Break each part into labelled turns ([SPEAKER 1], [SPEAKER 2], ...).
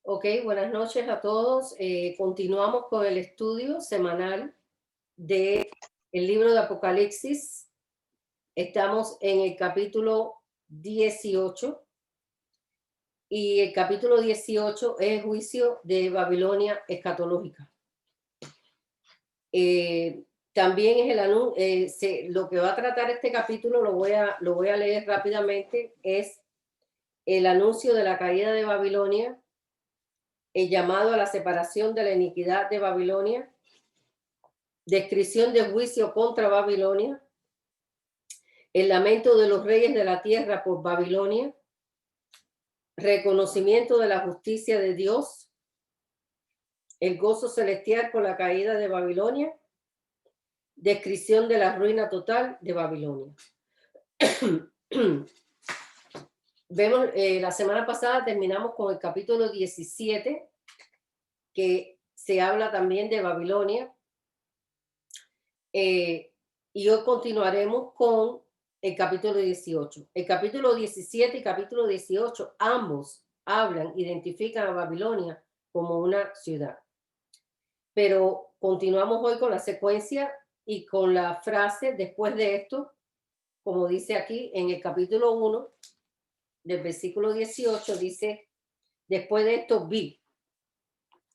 [SPEAKER 1] Ok, buenas noches a todos. Continuamos con el estudio semanal de el libro de Apocalipsis. Estamos en el capítulo 18 y el capítulo 18 es el juicio de Babilonia escatológica. También es el anuncio, lo que va a tratar este capítulo, lo voy a leer rápidamente, es el anuncio de la caída de Babilonia, el llamado a la separación de la iniquidad de Babilonia, descripción de juicio contra Babilonia, el lamento de los reyes de la tierra por Babilonia, reconocimiento de la justicia de Dios, el gozo celestial por la caída de Babilonia, descripción de la ruina total de Babilonia. Vemos, la semana pasada terminamos con el capítulo 17, que se habla también de Babilonia, y hoy continuaremos con el capítulo 18. El capítulo 17 y capítulo 18, ambos identifican a Babilonia como una ciudad. Pero continuamos hoy con la secuencia y con la frase después de esto, como dice aquí en el capítulo 1, del versículo 18, dice, después de esto vi.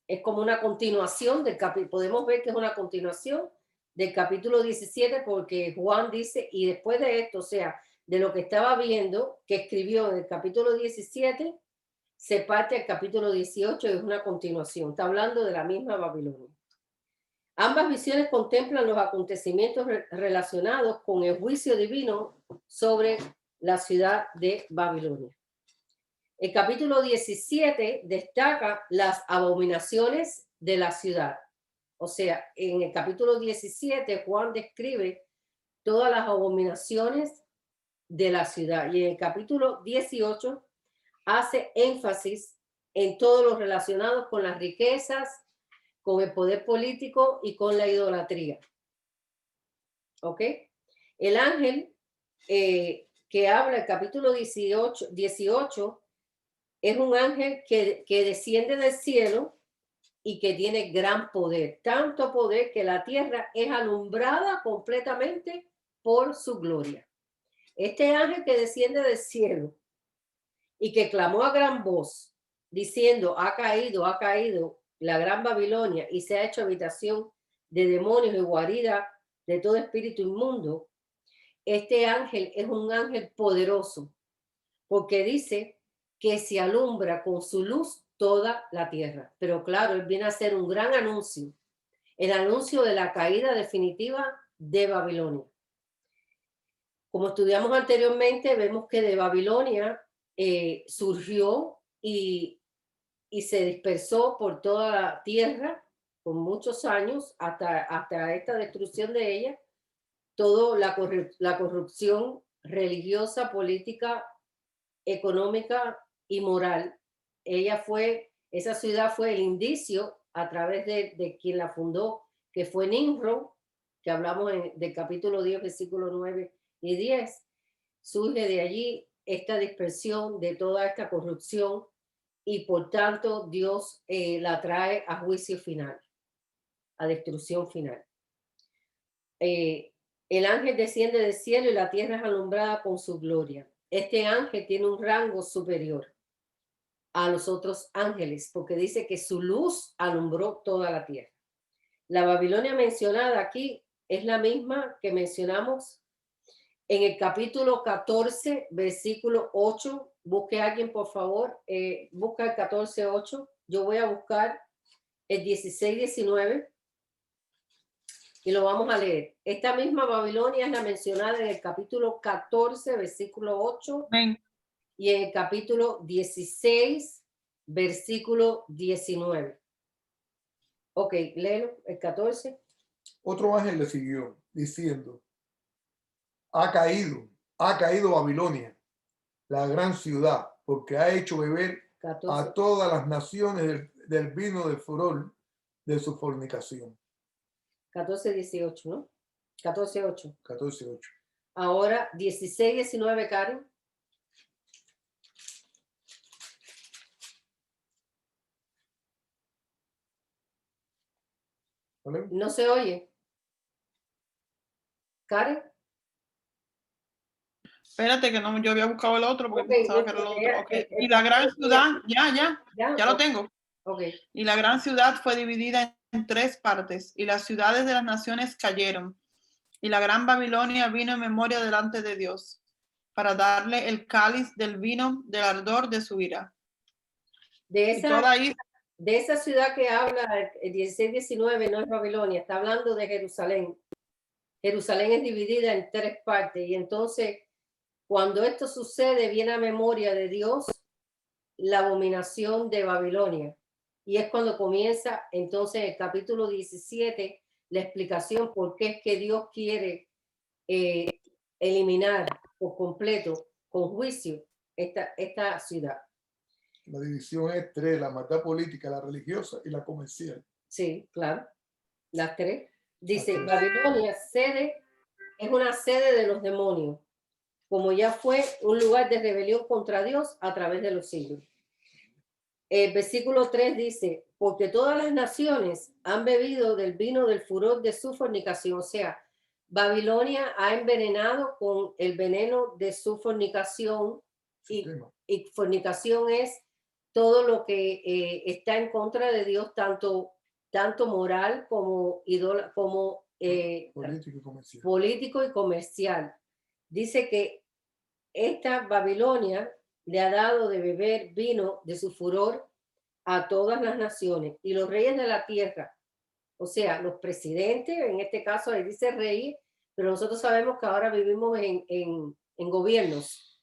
[SPEAKER 1] Es como una continuación del capítulo, podemos ver que es una continuación del capítulo 17, porque Juan dice, y después de esto, o sea, de lo que estaba viendo, que escribió en el capítulo 17, se parte al capítulo 18, es una continuación, está hablando de la misma Babilonia. Ambas visiones contemplan los acontecimientos relacionados con el juicio divino sobre la ciudad de Babilonia. El capítulo 17 destaca las abominaciones de la ciudad. O sea, en el capítulo 17 Juan describe todas las abominaciones de la ciudad. Y en el capítulo 18 hace énfasis en todo lo relacionado con las riquezas, con el poder político y con la idolatría. ¿Ok? El ángel que habla el capítulo 18 es un ángel que desciende del cielo y que tiene gran poder, tanto poder que la tierra es alumbrada completamente por su gloria. Este ángel que desciende del cielo y que clamó a gran voz, diciendo, ha caído la gran Babilonia y se ha hecho habitación de demonios y guarida de todo espíritu inmundo. Este ángel es un ángel poderoso, porque dice que se alumbra con su luz toda la tierra. Pero claro, él viene a hacer un gran anuncio, el anuncio de la caída definitiva de Babilonia. Como estudiamos anteriormente, vemos que de Babilonia surgió y se dispersó por toda la tierra por muchos años hasta esta destrucción de ella, toda la corrupción religiosa, política, económica y moral. Esa ciudad fue el indicio a través de quien la fundó, que fue Nimrod, que hablamos del capítulo 10, versículo 9 y 10. Surge de allí esta dispersión de toda esta corrupción y por tanto Dios la trae a juicio final, a destrucción final. El ángel desciende del cielo y la tierra es alumbrada con su gloria. Este ángel tiene un rango superior a los otros ángeles, porque dice que su luz alumbró toda la tierra. La Babilonia mencionada aquí es la misma que mencionamos en el capítulo 14, versículo 8. Busque a alguien, por favor, busca el 14, 8. Yo voy a buscar el 16, 19 y lo vamos a leer. Esta misma Babilonia es la mencionada en el capítulo 14, versículo 8. Amén. Y en el capítulo 16, versículo 19. Ok, léelo, el 14.
[SPEAKER 2] Otro ángel le siguió, diciendo, ha caído Babilonia, la gran ciudad, porque ha hecho beber 14. A todas las naciones del vino del furor de su fornicación.
[SPEAKER 1] 14, 18, ¿no? 14, 8.
[SPEAKER 2] 14, 8.
[SPEAKER 1] Ahora, 16, 19, Karen. No se oye. Karen.
[SPEAKER 3] Espérate que no, yo había buscado el otro porque pensaba que era el otro. Okay. Y la gran
[SPEAKER 1] capítulo
[SPEAKER 3] ciudad,
[SPEAKER 1] ¿Ya?
[SPEAKER 3] ya lo tengo.
[SPEAKER 1] Okay.
[SPEAKER 3] Y la gran ciudad fue dividida en 3 partes, y las ciudades de las naciones cayeron. Y la gran Babilonia vino en memoria delante de Dios, para darle el cáliz del vino del ardor de su ira.
[SPEAKER 1] De esa ciudad que habla el 16-19 no es Babilonia, está hablando de Jerusalén. Jerusalén es dividida en 3 partes y entonces cuando esto sucede viene a memoria de Dios la abominación de Babilonia. Y es cuando comienza entonces el capítulo 17 la explicación por qué es que Dios quiere eliminar por completo, con juicio, esta ciudad.
[SPEAKER 2] La división es 3, la maldad política, la religiosa y la comercial.
[SPEAKER 1] Sí, claro, las 3. Dice, Babilonia es una sede de los demonios, como ya fue un lugar de rebelión contra Dios a través de los siglos. El versículo 3 dice, porque todas las naciones han bebido del vino del furor de su fornicación. O sea, Babilonia ha envenenado con el veneno de su fornicación. Y fornicación es todo lo que está en contra de Dios, tanto moral como político y comercial. Dice que esta Babilonia le ha dado de beber vino de su furor a todas las naciones y los reyes de la tierra, o sea, los presidentes, en este caso ahí dice rey, pero nosotros sabemos que ahora vivimos en gobiernos.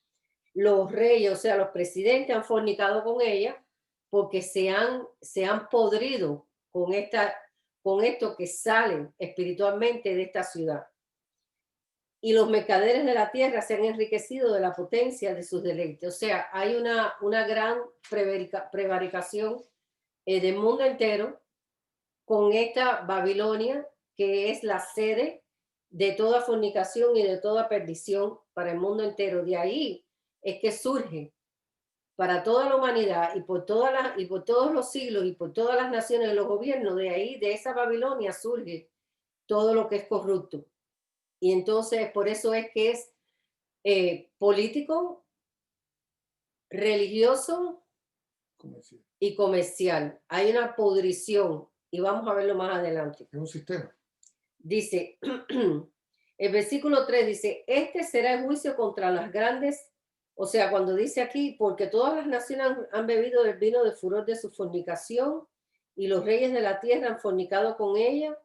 [SPEAKER 1] Los reyes, o sea, los presidentes han fornicado con ella porque se han podrido con esto que sale espiritualmente de esta ciudad. Y los mercaderes de la tierra se han enriquecido de la potencia de sus deleites. O sea, hay una gran prevaricación del mundo entero con esta Babilonia, que es la sede de toda fornicación y de toda perdición para el mundo entero. De ahí es que surge para toda la humanidad y por todos los siglos y por todas las naciones de los gobiernos, de ahí, de esa Babilonia surge todo lo que es corrupto. Y entonces, por eso es que es político, religioso y comercial. Hay una podrición y vamos a verlo más adelante.
[SPEAKER 2] Es un sistema.
[SPEAKER 1] Dice, el versículo 3 dice, este será el juicio contra las grandes, o sea, cuando dice aquí, porque todas las naciones han bebido del vino de furor de su fornicación y los reyes de la tierra han fornicado con ella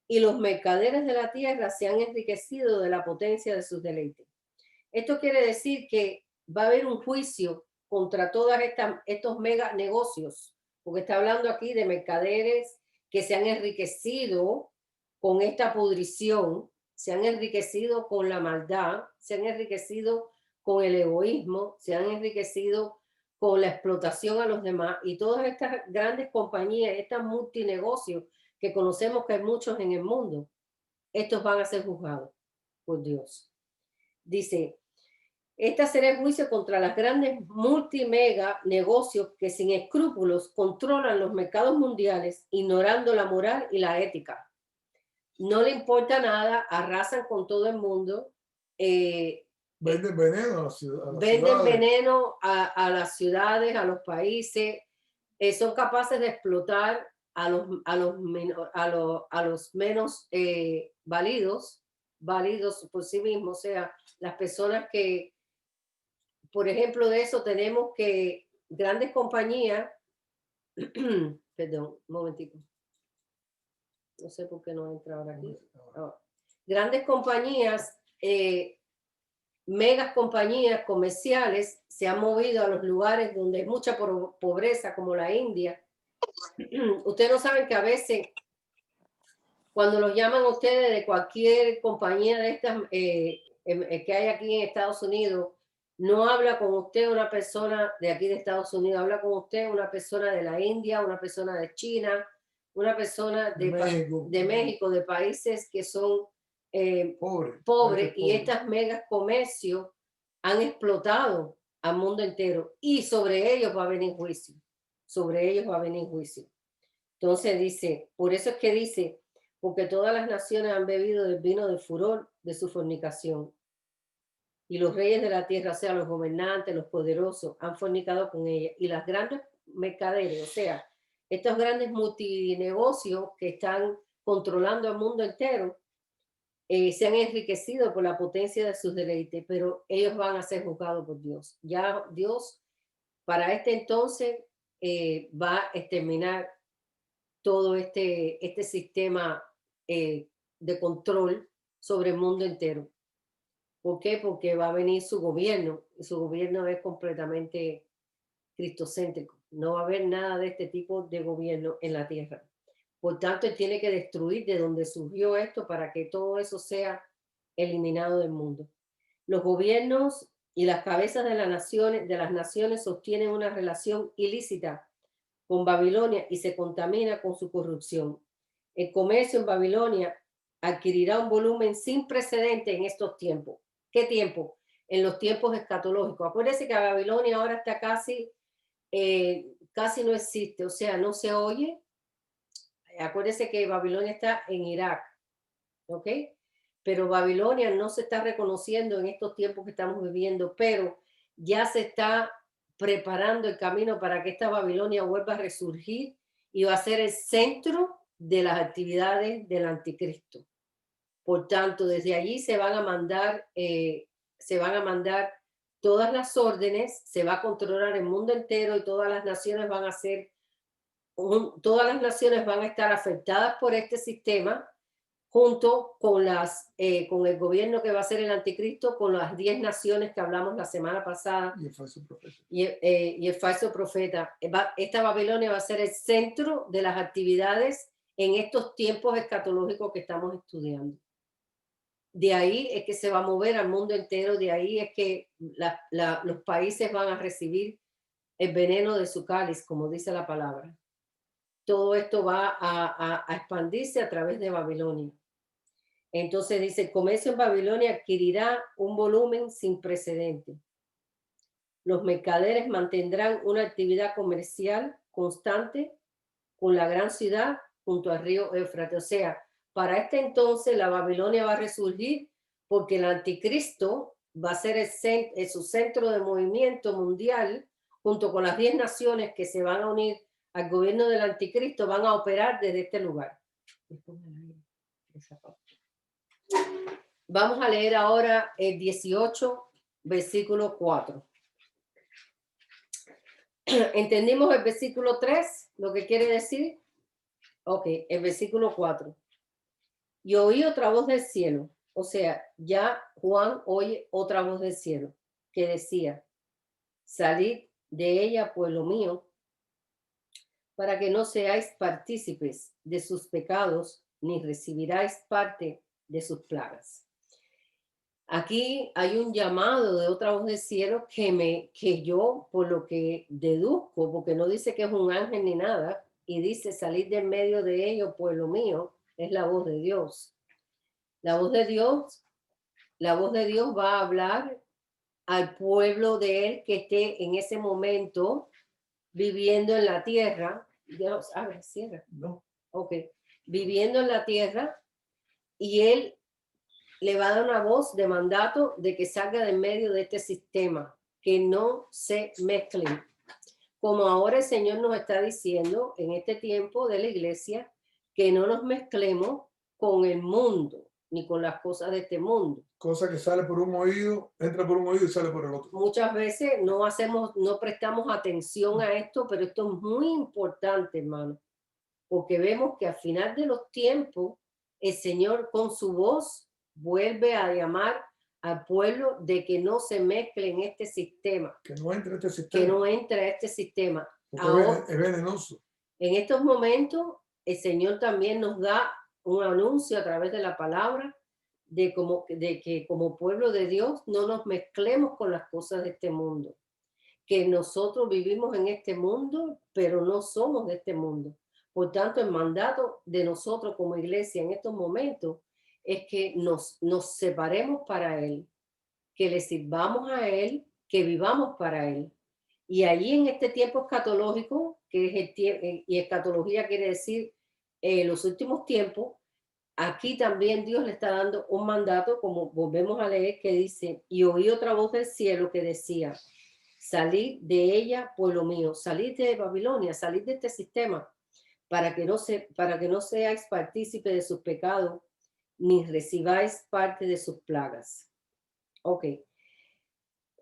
[SPEAKER 1] y los mercaderes de la tierra se han enriquecido de la potencia de sus deleites. Esto quiere decir que va a haber un juicio contra todos estos mega negocios, porque está hablando aquí de mercaderes que se han enriquecido con esta pudrición, se han enriquecido con la maldad, se han enriquecido con el egoísmo, se han enriquecido con la explotación a los demás y todas estas grandes compañías, estos multinegocios que conocemos que hay muchos en el mundo, estos van a ser juzgados por Dios. Dice, esta será el juicio contra las grandes multimega negocios que sin escrúpulos controlan los mercados mundiales, ignorando la moral y la ética. No le importa nada, arrasan con todo el mundo.
[SPEAKER 2] Venden veneno a las ciudades.
[SPEAKER 1] Venden veneno a las ciudades, a los países. Son capaces de explotar a los menos válidos por sí mismos. O sea, las personas que, por ejemplo, de eso tenemos que grandes compañías, perdón, un momentico. No sé por qué no entra ahora aquí. Grandes compañías, megas compañías comerciales se han movido a los lugares donde hay mucha pobreza, como la India. Ustedes no saben que a veces, cuando los llaman a ustedes de cualquier compañía de estas que hay aquí en Estados Unidos, no habla con usted una persona de aquí de Estados Unidos, habla con usted una persona de la India, una persona de China, una persona de México, de países que son pobres, y estas megas comercios han explotado al mundo entero y sobre ellos va a venir juicio. Sobre ellos va a venir juicio. Entonces dice, por eso es que dice, porque todas las naciones han bebido del vino del furor de su fornicación. Y los reyes de la tierra, o sea, los gobernantes, los poderosos, han fornicado con ella. Y las grandes mercaderes, o sea, estos grandes multinegocios que están controlando el mundo entero, se han enriquecido por la potencia de sus deleites, pero ellos van a ser juzgados por Dios. Ya Dios, para este entonces, va a exterminar todo este sistema de control sobre el mundo entero. ¿Por qué? Porque va a venir su gobierno, y su gobierno es completamente cristocéntrico. No va a haber nada de este tipo de gobierno en la tierra. Por tanto, él tiene que destruir de donde surgió esto para que todo eso sea eliminado del mundo. Los gobiernos y las cabezas de las naciones sostienen una relación ilícita con Babilonia y se contamina con su corrupción. El comercio en Babilonia adquirirá un volumen sin precedente en estos tiempos. ¿Qué tiempo? En los tiempos escatológicos. Acuérdense que Babilonia ahora está casi no existe, o sea, no se oye. Acuérdense que Babilonia está en Irak, ¿ok? Pero Babilonia no se está reconociendo en estos tiempos que estamos viviendo, pero ya se está preparando el camino para que esta Babilonia vuelva a resurgir y va a ser el centro de las actividades del anticristo. Por tanto, desde allí se van a mandar todas las órdenes, se va a controlar el mundo entero y todas las naciones van a estar afectadas por este sistema, junto con el gobierno que va a ser el anticristo, con las 10 naciones que hablamos la semana pasada.
[SPEAKER 2] Y el falso profeta.
[SPEAKER 1] Y el falso profeta. Esta Babilonia va a ser el centro de las actividades en estos tiempos escatológicos que estamos estudiando. De ahí es que se va a mover al mundo entero, de ahí es que los países van a recibir el veneno de su cáliz, como dice la palabra. Todo esto va a expandirse a través de Babilonia. Entonces dice, el comercio en Babilonia adquirirá un volumen sin precedente. Los mercaderes mantendrán una actividad comercial constante con la gran ciudad junto al río Éufrates. O sea, para este entonces la Babilonia va a resurgir porque el anticristo va a ser su centro de movimiento mundial, junto con las 10 naciones que se van a unir al gobierno del anticristo, van a operar desde este lugar. Vamos a leer ahora el 18, versículo 4. ¿Entendimos el versículo 3? Lo que quiere decir. Ok, el versículo 4. Y oí otra voz del cielo. O sea, ya Juan oye otra voz del cielo que decía, salid de ella, pueblo mío, para que no seáis partícipes de sus pecados, ni recibiráis parte de sus plagas. Aquí hay un llamado de otra voz del cielo que yo, por lo que deduzco, porque no dice que es un ángel ni nada, y dice salir de en medio de ellos, pueblo mío, es la voz de Dios. La voz de Dios va a hablar al pueblo de él que esté en ese momento viviendo en la tierra. Dios, abre, cierra.
[SPEAKER 2] No.
[SPEAKER 1] Ok. Viviendo en la tierra, y él le va a dar una voz de mandato de que salga de en medio de este sistema, que no se mezclen. Como ahora el Señor nos está diciendo en este tiempo de la iglesia, que no nos mezclemos con el mundo, ni con las cosas de este mundo.
[SPEAKER 2] Cosa que sale por un oído, entra por un oído y sale por el otro.
[SPEAKER 1] Muchas veces no prestamos atención a esto, pero esto es muy importante, hermano, porque vemos que al final de los tiempos, el Señor con su voz vuelve a llamar al pueblo de que no se mezcle en este sistema.
[SPEAKER 2] Que no entre este sistema.
[SPEAKER 1] Que no entre a este sistema.
[SPEAKER 2] Porque
[SPEAKER 1] ahora,
[SPEAKER 2] es venenoso.
[SPEAKER 1] En estos momentos, el Señor también nos da un anuncio a través de la palabra de que como pueblo de Dios no nos mezclemos con las cosas de este mundo. Que nosotros vivimos en este mundo, pero no somos de este mundo. Por tanto, el mandato de nosotros como iglesia en estos momentos es que nos separemos para Él, que le sirvamos a Él, que vivamos para Él. Y allí en este tiempo escatológico, que es y escatología quiere decir los últimos tiempos, aquí también Dios le está dando un mandato, como volvemos a leer, que dice, y oí otra voz del cielo que decía, salid de ella, pueblo mío, salid de Babilonia, salid de este sistema, para que no seáis partícipe de sus pecados, ni recibáis parte de sus plagas. Ok.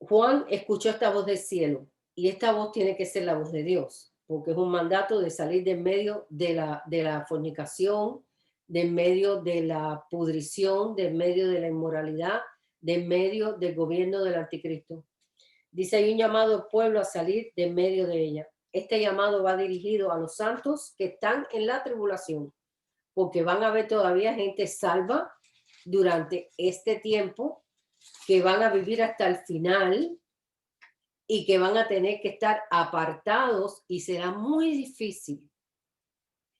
[SPEAKER 1] Juan escuchó esta voz del cielo, y esta voz tiene que ser la voz de Dios, porque es un mandato de salir de en medio de la fornicación, de en medio de la pudrición, de en medio de la inmoralidad, de en medio del gobierno del anticristo. Dice, hay un llamado al pueblo a salir de en medio de ella. Este llamado va dirigido a los santos que están en la tribulación, porque van a haber todavía gente salva durante este tiempo, que van a vivir hasta el final y que van a tener que estar apartados, y será muy difícil.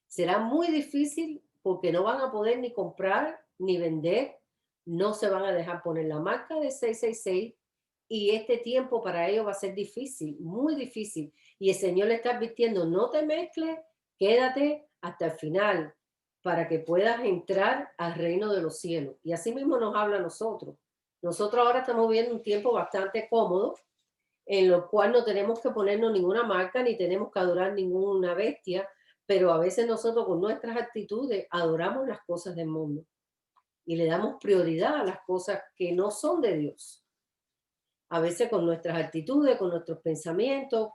[SPEAKER 1] Será muy difícil porque no van a poder ni comprar ni vender, no se van a dejar poner la marca de 666, y este tiempo para ellos va a ser difícil, muy difícil. Y el Señor le está advirtiendo, no te mezcles, quédate hasta el final para que puedas entrar al reino de los cielos. Y así mismo nos habla a nosotros. Nosotros ahora estamos viviendo un tiempo bastante cómodo, en lo cual no tenemos que ponernos ninguna marca ni tenemos que adorar ninguna bestia, pero a veces nosotros con nuestras actitudes adoramos las cosas del mundo y le damos prioridad a las cosas que no son de Dios. A veces con nuestras actitudes, con nuestros pensamientos,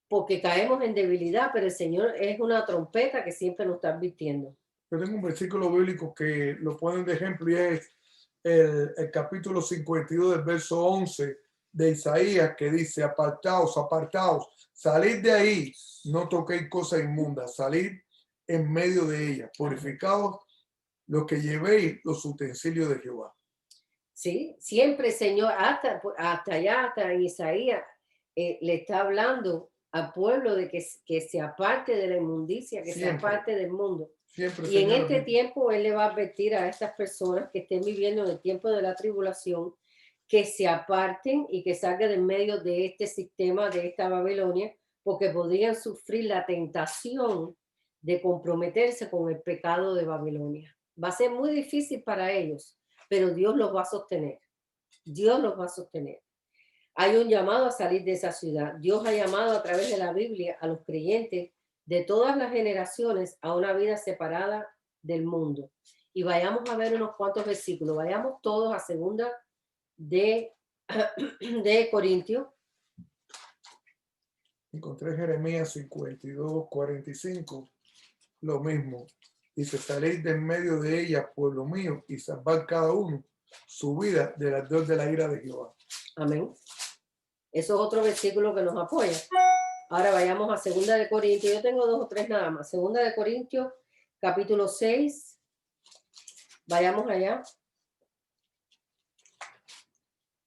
[SPEAKER 1] porque caemos en debilidad, pero el Señor es una trompeta que siempre nos está advirtiendo.
[SPEAKER 2] Yo tengo un versículo bíblico que lo ponen de ejemplo, y es el capítulo 52 del verso 11 de Isaías, que dice, apartaos, apartaos, salid de ahí, no toquéis cosas inmundas, salid en medio de ella, purificaos los que llevéis los utensilios de Jehová.
[SPEAKER 1] Sí, siempre, Señor, hasta allá, hasta en Isaías, le está hablando al pueblo de que se aparte de la inmundicia, que
[SPEAKER 2] Siempre.
[SPEAKER 1] se aparte del mundo.
[SPEAKER 2] Siempre,
[SPEAKER 1] y
[SPEAKER 2] Señor,
[SPEAKER 1] en este tiempo Él le va a advertir a estas personas que estén viviendo en el tiempo de la tribulación, que se aparten y que salgan en medio de este sistema, de esta Babilonia, porque podrían sufrir la tentación de comprometerse con el pecado de Babilonia. Va a ser muy difícil para ellos, pero Dios los va a sostener. Dios los va a sostener. Hay un llamado a salir de esa ciudad. Dios ha llamado a través de la Biblia a los creyentes de todas las generaciones a una vida separada del mundo. Y vayamos a ver unos cuantos versículos. Vayamos todos a segunda de Corintios.
[SPEAKER 2] Encontré Jeremías 52, 45, lo mismo. Dice, salid de en medio de ella, pueblo mío, y salvad cada uno su vida del ardor de la ira de Jehová.
[SPEAKER 1] Amén. Eso es otro versículo que nos apoya. Ahora vayamos a segunda de Corintios. Yo tengo 2 o 3 nada más. Segunda de Corintios, capítulo 6. Vayamos allá.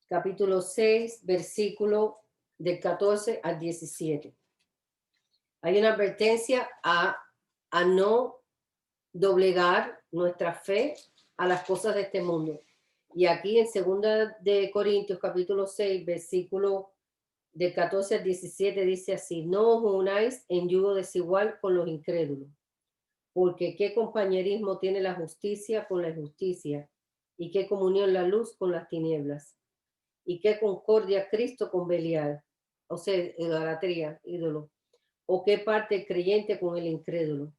[SPEAKER 1] Capítulo 6, versículo del 14 al 17. Hay una advertencia a no doblegar nuestra fe a las cosas de este mundo. Y aquí en segunda de Corintios, capítulo 6, versículo del 14 al 17, dice así: no os unáis en yugo desigual con los incrédulos, porque qué compañerismo tiene la justicia con la injusticia, y qué comunión la luz con las tinieblas, y qué concordia Cristo con Belial, o sea, idolatría, ídolo, o qué parte el creyente con el incrédulo,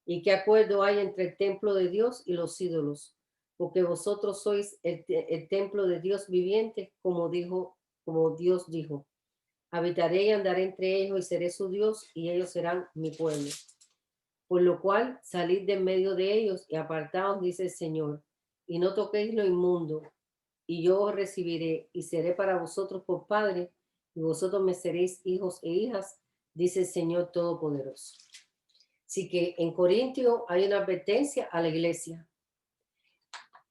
[SPEAKER 1] y qué acuerdo hay entre el templo de Dios y los ídolos, porque vosotros sois el templo de Dios viviente, como Dios dijo: habitaré y andaré entre ellos y seré su Dios y ellos serán mi pueblo. Por lo cual, salid de en medio de ellos y apartaos, dice el Señor, y no toquéis lo inmundo, y yo os recibiré y seré para vosotros por padre, y vosotros me seréis hijos e hijas, dice el Señor Todopoderoso. Así que en Corintios hay una advertencia a la iglesia.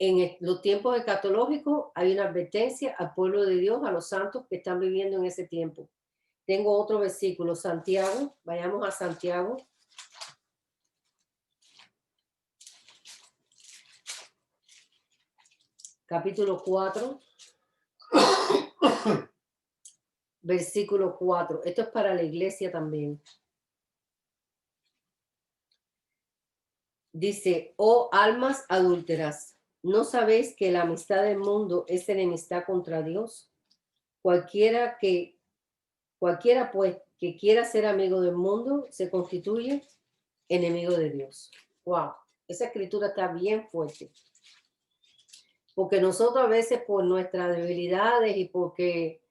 [SPEAKER 1] En los tiempos escatológicos hay una advertencia al pueblo de Dios, a los santos que están viviendo en ese tiempo. Tengo otro versículo, Santiago. Vayamos a Santiago. Capítulo 4. Versículo 4. Esto es para la iglesia también. Dice, oh almas adúlteras, ¿no sabéis que la amistad del mundo es enemistad contra Dios? Cualquiera pues que quiera ser amigo del mundo se constituye enemigo de Dios. Wow, esa escritura está bien fuerte. Porque nosotros a veces por nuestras debilidades y porque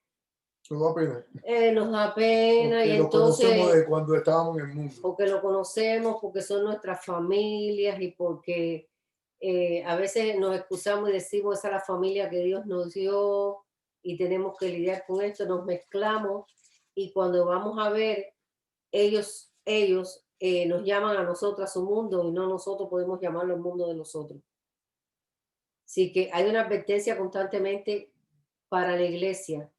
[SPEAKER 2] Nos da pena.
[SPEAKER 1] Nos da pena
[SPEAKER 2] porque
[SPEAKER 1] y
[SPEAKER 2] lo
[SPEAKER 1] entonces
[SPEAKER 2] conocemos de cuando estábamos en el mundo.
[SPEAKER 1] porque lo conocemos, porque son nuestras familias y porque a veces nos excusamos y decimos esa es la familia que Dios nos dio y tenemos que lidiar con esto, nos mezclamos y cuando vamos a ver, ellos nos llaman a nosotros a su mundo y no nosotros podemos llamarlo el mundo de nosotros. Así que hay una advertencia constantemente para la iglesia.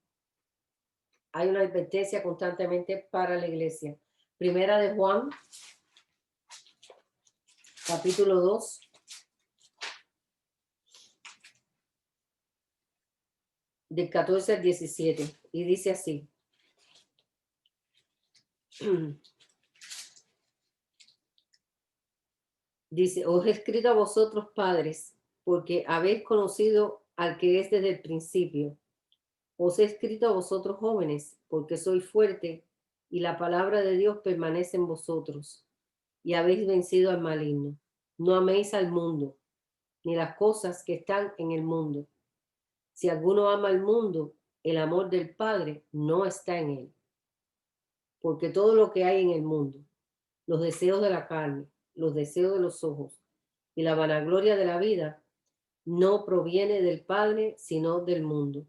[SPEAKER 1] Hay una advertencia constantemente para la iglesia. Primera de Juan, capítulo 2. Del 14 al 17. Y dice así. Dice, os he escrito a vosotros padres, porque habéis conocido al que es desde el principio. Os he escrito a vosotros jóvenes, porque sois fuerte y la palabra de Dios permanece en vosotros y habéis vencido al maligno. No améis al mundo, ni las cosas que están en el mundo. Si alguno ama al mundo, el amor del Padre no está en él. Porque todo lo que hay en el mundo, los deseos de la carne, los deseos de los ojos y la vanagloria de la vida, no proviene del Padre, sino del mundo.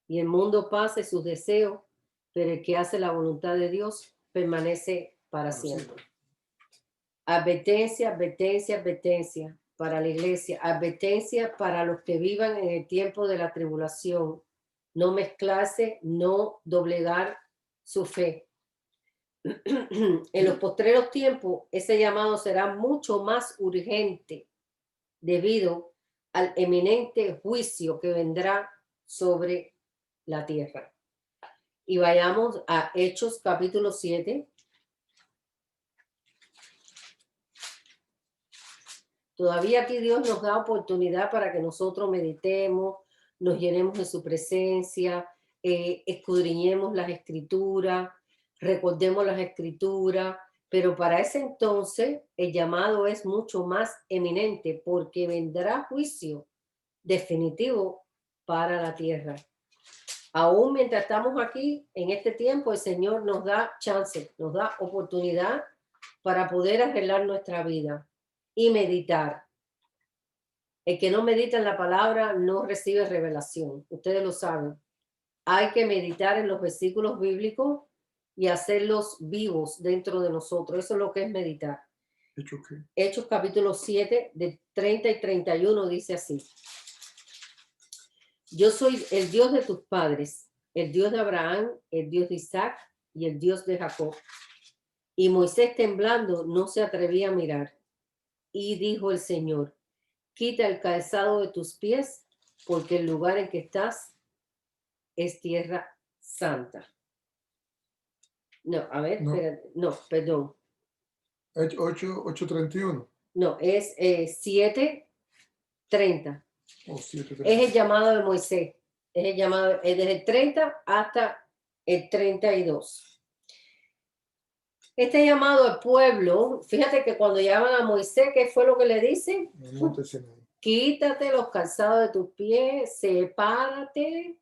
[SPEAKER 1] Y el mundo pasa y sus deseos, pero el que hace la voluntad de Dios permanece para siempre. Advertencia, advertencia, advertencia para la iglesia, advertencia para los que vivan en el tiempo de la tribulación. No mezclarse, no doblegar su fe. En los postreros tiempos, ese llamado será mucho más urgente debido al eminente juicio que vendrá sobre la tierra. Y vayamos a Hechos capítulo 7. Todavía aquí Dios nos da oportunidad para que nosotros meditemos, nos llenemos de su presencia, escudriñemos las escrituras, recordemos las escrituras, pero para ese entonces el llamado es mucho más eminente porque vendrá juicio definitivo para la tierra. Aún mientras estamos aquí en este tiempo, el Señor nos da chance, nos da oportunidad para poder arreglar nuestra vida y meditar. El que no medita en la palabra no recibe revelación. Ustedes lo saben. Hay que meditar en los versículos bíblicos y hacerlos vivos dentro de nosotros. Eso es lo que es meditar.
[SPEAKER 2] ¿Hechos qué?
[SPEAKER 1] Hechos capítulo 7, de 30 y 31 dice así. Yo soy el Dios de tus padres, el Dios de Abraham, el Dios de Isaac y el Dios de Jacob. Y Moisés temblando no se atrevía a mirar. Y dijo el Señor, quita el calzado de tus pies, porque el lugar en que estás es tierra santa. No, a ver,
[SPEAKER 2] No.
[SPEAKER 1] espérate. No, perdón.
[SPEAKER 2] 8:31.
[SPEAKER 1] No, es 7:30.
[SPEAKER 2] Oh, 7:30.
[SPEAKER 1] Es el llamado de Moisés. Es el llamado desde el 30 hasta el 32. Este llamado al pueblo, fíjate que cuando llaman a Moisés, ¿qué fue lo que le dicen? Quítate los calzados de tus pies, sepárate.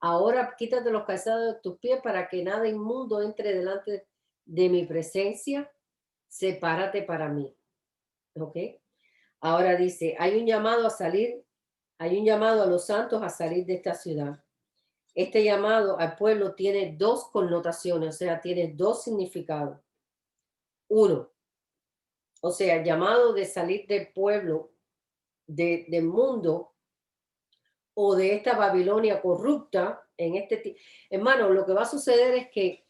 [SPEAKER 1] Ahora quítate los calzados de tus pies para que nada inmundo entre delante de mi presencia. Sepárate para mí. ¿Ok? Ahora dice, hay un llamado a los santos a salir de esta ciudad. Este llamado al pueblo tiene dos connotaciones, o sea, tiene dos significados. Uno, o sea, el llamado de salir del pueblo, del mundo o de esta Babilonia corrupta en hermano, lo que va a suceder es que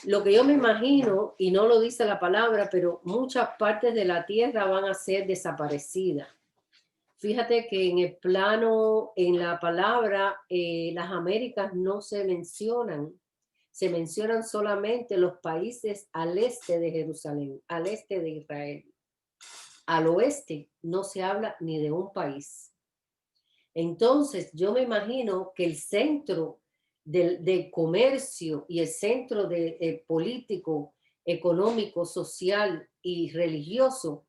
[SPEAKER 1] lo que yo me imagino, y no lo dice la palabra, pero muchas partes de la tierra van a ser desaparecidas. Fíjate que en el plano, en la palabra, las Américas no se mencionan. Se mencionan solamente los países al este de Jerusalén, al este de Israel. al oeste no se habla ni de un país. Entonces, yo me imagino que el centro del comercio y el centro político, económico, social y religioso,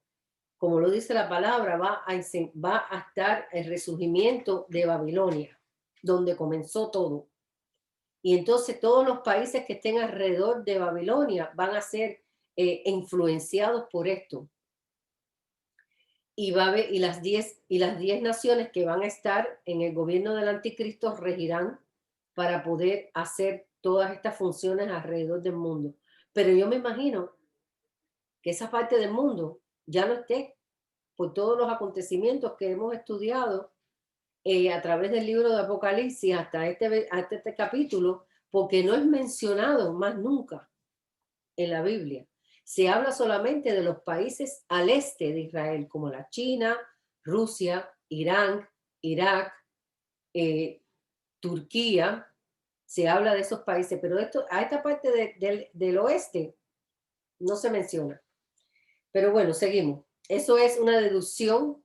[SPEAKER 1] como lo dice la palabra, va a estar el resurgimiento de Babilonia, donde comenzó todo. Y entonces todos los países que estén alrededor de Babilonia van a ser influenciados por esto. Y va a haber, y las 10 naciones que van a estar en el gobierno del anticristo regirán para poder hacer todas estas funciones alrededor del mundo. Pero yo me imagino que esa parte del mundo ya no esté por todos los acontecimientos que hemos estudiado a través del libro de Apocalipsis hasta este capítulo, porque no es mencionado más nunca en la Biblia. Se habla solamente de los países al este de Israel, como la China, Rusia, Irán, Irak, Turquía. Se habla de esos países, pero a esta parte del oeste no se menciona. Pero bueno, seguimos. Eso es una deducción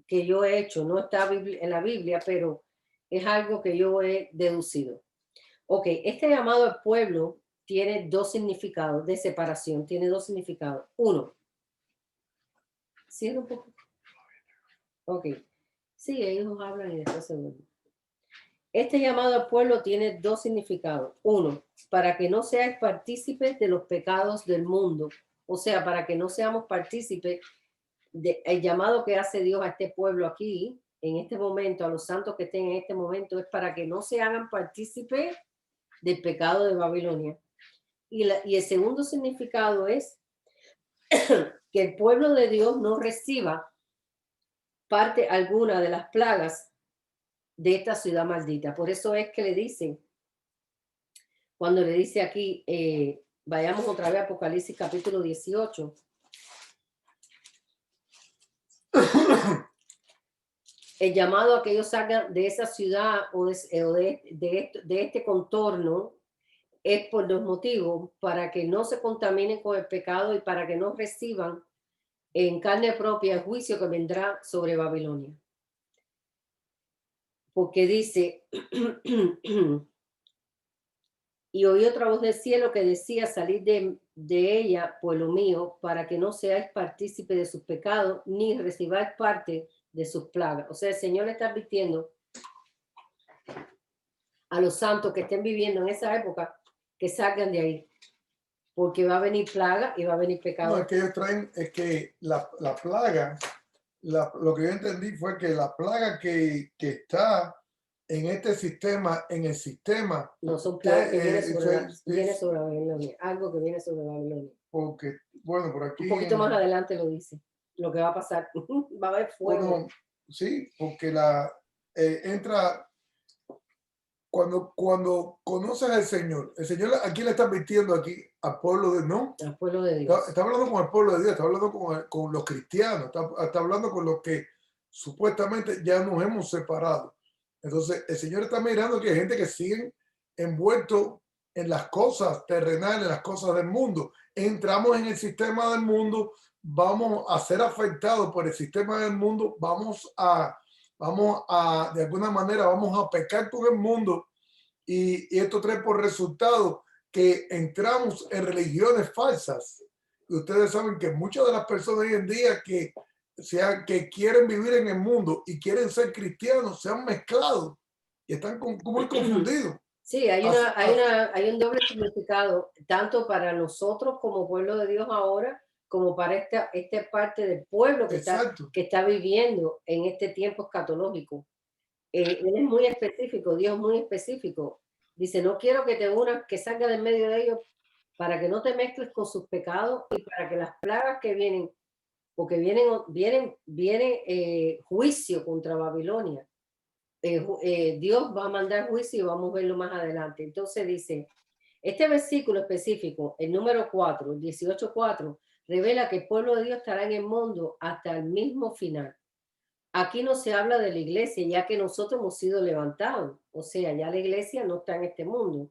[SPEAKER 1] que yo he hecho. No está en la Biblia, pero es algo que yo he deducido. Ok, este llamado al pueblo tiene dos significados de separación. Tiene dos significados. Uno. Cierra un poco. Ok. Sí, ellos hablan y después se vuelven. Este llamado al pueblo tiene dos significados. Uno, para que no seáis partícipes de los pecados del mundo. O sea, para que no seamos partícipes del llamado que hace Dios a este pueblo aquí, en este momento, a los santos que estén en este momento, es para que no se hagan partícipes del pecado de Babilonia. Y el segundo significado es que el pueblo de Dios no reciba parte alguna de las plagas de esta ciudad maldita. Por eso es que le dicen, cuando le dice aquí, vayamos otra vez a Apocalipsis capítulo 18. El llamado a que ellos salgan de esa ciudad o de este contorno es por dos motivos: para que no se contaminen con el pecado y para que no reciban en carne propia el juicio que vendrá sobre Babilonia. Porque dice, y oí otra voz del cielo que decía: salid de ella, pueblo mío, para que no seáis partícipe de sus pecados, ni recibáis parte de sus plagas. O sea, el Señor le está advirtiendo a los santos que estén viviendo en esa época que salgan de ahí, porque va a venir plaga y va a venir pecado.
[SPEAKER 2] No, es que ellos traen, es que la plaga, lo que yo entendí fue que la plaga que está en este sistema, en el sistema.
[SPEAKER 1] No, son plagas que viene sobre Babilonia, algo que viene sobre Babilonia.
[SPEAKER 2] Porque, bueno, por aquí.
[SPEAKER 1] Un poquito más adelante lo dice, lo que va a pasar. Va a haber fuego.
[SPEAKER 2] Bueno, sí, porque entra. Cuando conoces al Señor, el Señor aquí le está advirtiendo aquí al pueblo de no.
[SPEAKER 1] Al pueblo de Dios.
[SPEAKER 2] Está hablando con el pueblo de Dios, está hablando con los cristianos, está hablando con los que supuestamente ya nos hemos separado. Entonces, el Señor está mirando que hay gente que sigue envuelto en las cosas terrenales, en las cosas del mundo. Entramos en el sistema del mundo, vamos a ser afectados por el sistema del mundo, vamos a, de alguna manera, vamos a pecar con el mundo y esto trae por resultado que entramos en religiones falsas. Y ustedes saben que muchas de las personas hoy en día que quieren vivir en el mundo y quieren ser cristianos se han mezclado y están muy confundidos.
[SPEAKER 1] Sí, hay un doble significado, tanto para nosotros como pueblo de Dios ahora, como para esta parte del pueblo que está viviendo en este tiempo escatológico. Él es muy específico, Dios es muy específico. Dice: no quiero que te unas, que salga del medio de ellos, para que no te mezcles con sus pecados y para que las plagas que vienen, porque viene juicio contra Babilonia. Dios va a mandar juicio y vamos a verlo más adelante. Entonces dice, este versículo específico, el número 4, 18:4, revela que el pueblo de Dios estará en el mundo hasta el mismo final. Aquí no se habla de la iglesia, ya que nosotros hemos sido levantados. O sea, ya la iglesia no está en este mundo,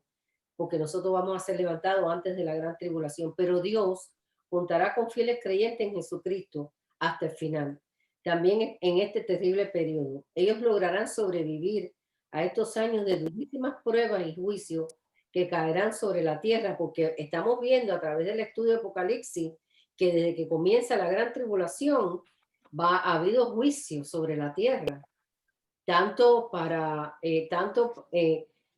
[SPEAKER 1] porque nosotros vamos a ser levantados antes de la gran tribulación. Pero Dios contará con fieles creyentes en Jesucristo hasta el final. También en este terrible periodo. Ellos lograrán sobrevivir a estos años de durísimas pruebas y juicios que caerán sobre la tierra, porque estamos viendo a través del estudio de Apocalipsis que desde que comienza la gran tribulación ha habido juicio sobre la tierra, tanto para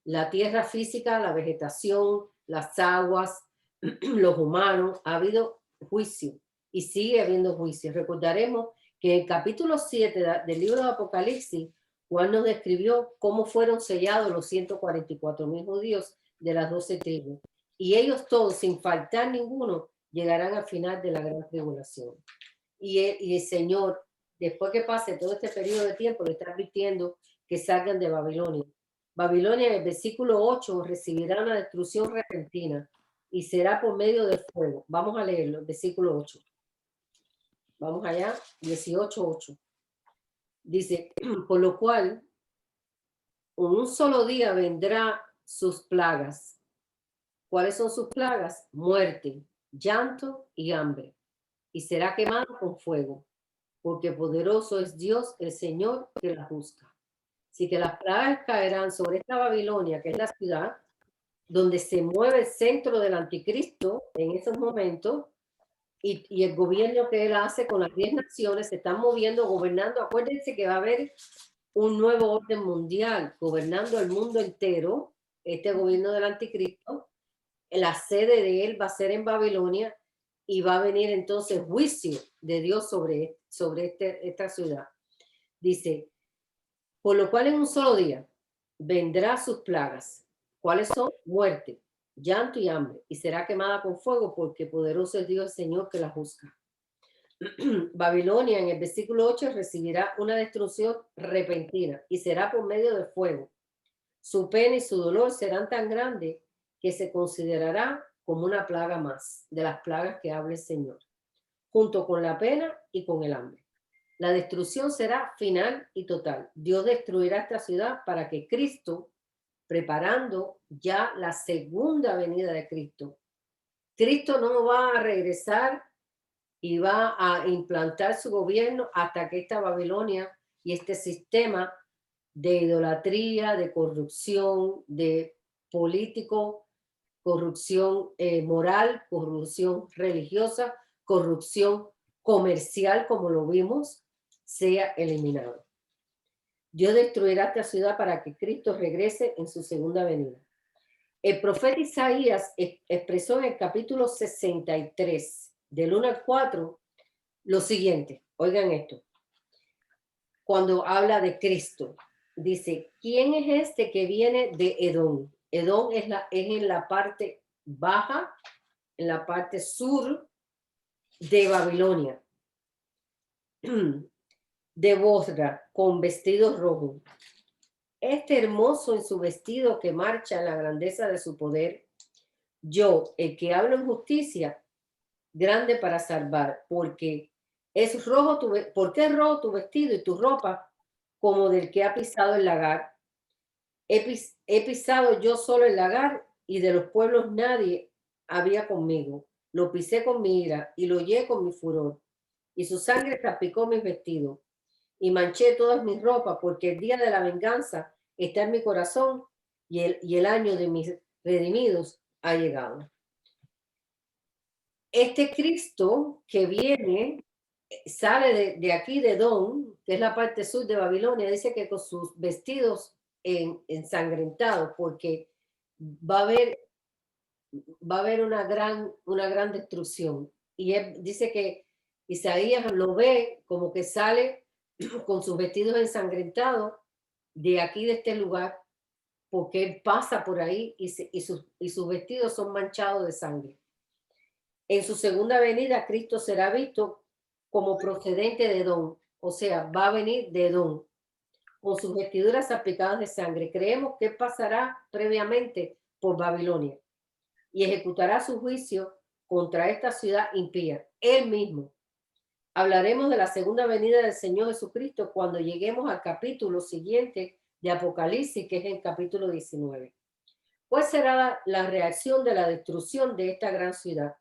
[SPEAKER 1] la tierra física, la vegetación, las aguas, los humanos. Ha habido juicio y sigue habiendo juicio. Recordaremos que en el capítulo 7 del libro de Apocalipsis, Juan nos describió cómo fueron sellados los 144,000 judíos de las 12 tribus. Y ellos todos, sin faltar ninguno, llegarán al final de la gran tribulación. Y el Señor, después que pase todo este periodo de tiempo, le está advirtiendo que salgan de Babilonia. Babilonia, en el versículo 8, recibirá una destrucción repentina y será por medio del fuego. Vamos a leerlo, versículo 8. Vamos allá, 18:8. Dice, por lo cual, en un solo día vendrá sus plagas. ¿Cuáles son sus plagas? Muerte, llanto y hambre. Y será quemado con fuego, porque poderoso es Dios, el Señor, que la juzga. Así que las plagas caerán sobre esta Babilonia, que es la ciudad donde se mueve el centro del anticristo en esos momentos, y el gobierno que él hace con las 10 naciones se están moviendo, gobernando. Acuérdense que va a haber un nuevo orden mundial, gobernando el mundo entero, este gobierno del anticristo. La sede de él va a ser en Babilonia y va a venir entonces juicio de Dios sobre esta ciudad. Dice, por lo cual en un solo día vendrá sus plagas. ¿Cuáles son? Muerte, llanto y hambre, y será quemada con fuego, porque poderoso es Dios el Señor que la juzga. Babilonia, en el versículo 8, recibirá una destrucción repentina y será por medio de fuego. Su pena y su dolor serán tan grandes que se considerará como una plaga más de las plagas que habla el Señor, junto con la pena y con el hambre. La destrucción será final y total. Dios destruirá esta ciudad para que Cristo, preparando ya la segunda venida de Cristo, Cristo no va a regresar y va a implantar su gobierno hasta que esta Babilonia y este sistema de idolatría, de corrupción, de político, corrupción moral, corrupción religiosa, corrupción comercial, como lo vimos, sea eliminado. Dios destruirá esta ciudad para que Cristo regrese en su segunda venida. El profeta Isaías expresó en el capítulo 63, del 1 al 4, lo siguiente. Oigan esto. Cuando habla de Cristo, dice, ¿quién es este que viene de Edom? Edom es en la parte baja, en la parte sur de Babilonia, de Bosra, con vestidos rojos. Este hermoso en su vestido que marcha en la grandeza de su poder. Yo, el que hablo en justicia, grande para salvar, porque es rojo ¿por qué es rojo tu vestido y tu ropa como del que ha pisado el lagar? He pisado yo solo el lagar y de los pueblos nadie había conmigo. Lo pisé con mi ira y lo hollé con mi furor. Y su sangre salpicó mis vestidos y manché todas mis ropas, porque el día de la venganza está en mi corazón y el año de mis redimidos ha llegado. Este Cristo que viene, sale de aquí de Edom, que es la parte sur de Babilonia, dice que con sus vestidos ensangrentados, porque va a haber una gran destrucción. Y él dice que Isaías lo ve como que sale con sus vestidos ensangrentados de aquí, de este lugar, porque él pasa por ahí y sus vestidos son manchados de sangre. En su segunda venida, Cristo será visto como procedente de Edom, o sea, va a venir de Edom, con sus vestiduras salpicadas de sangre. Creemos que pasará previamente por Babilonia y ejecutará su juicio contra esta ciudad impía, él mismo. Hablaremos de la segunda venida del Señor Jesucristo cuando lleguemos al capítulo siguiente de Apocalipsis, que es el capítulo 19. ¿Cuál será la reacción de la destrucción de esta gran ciudad?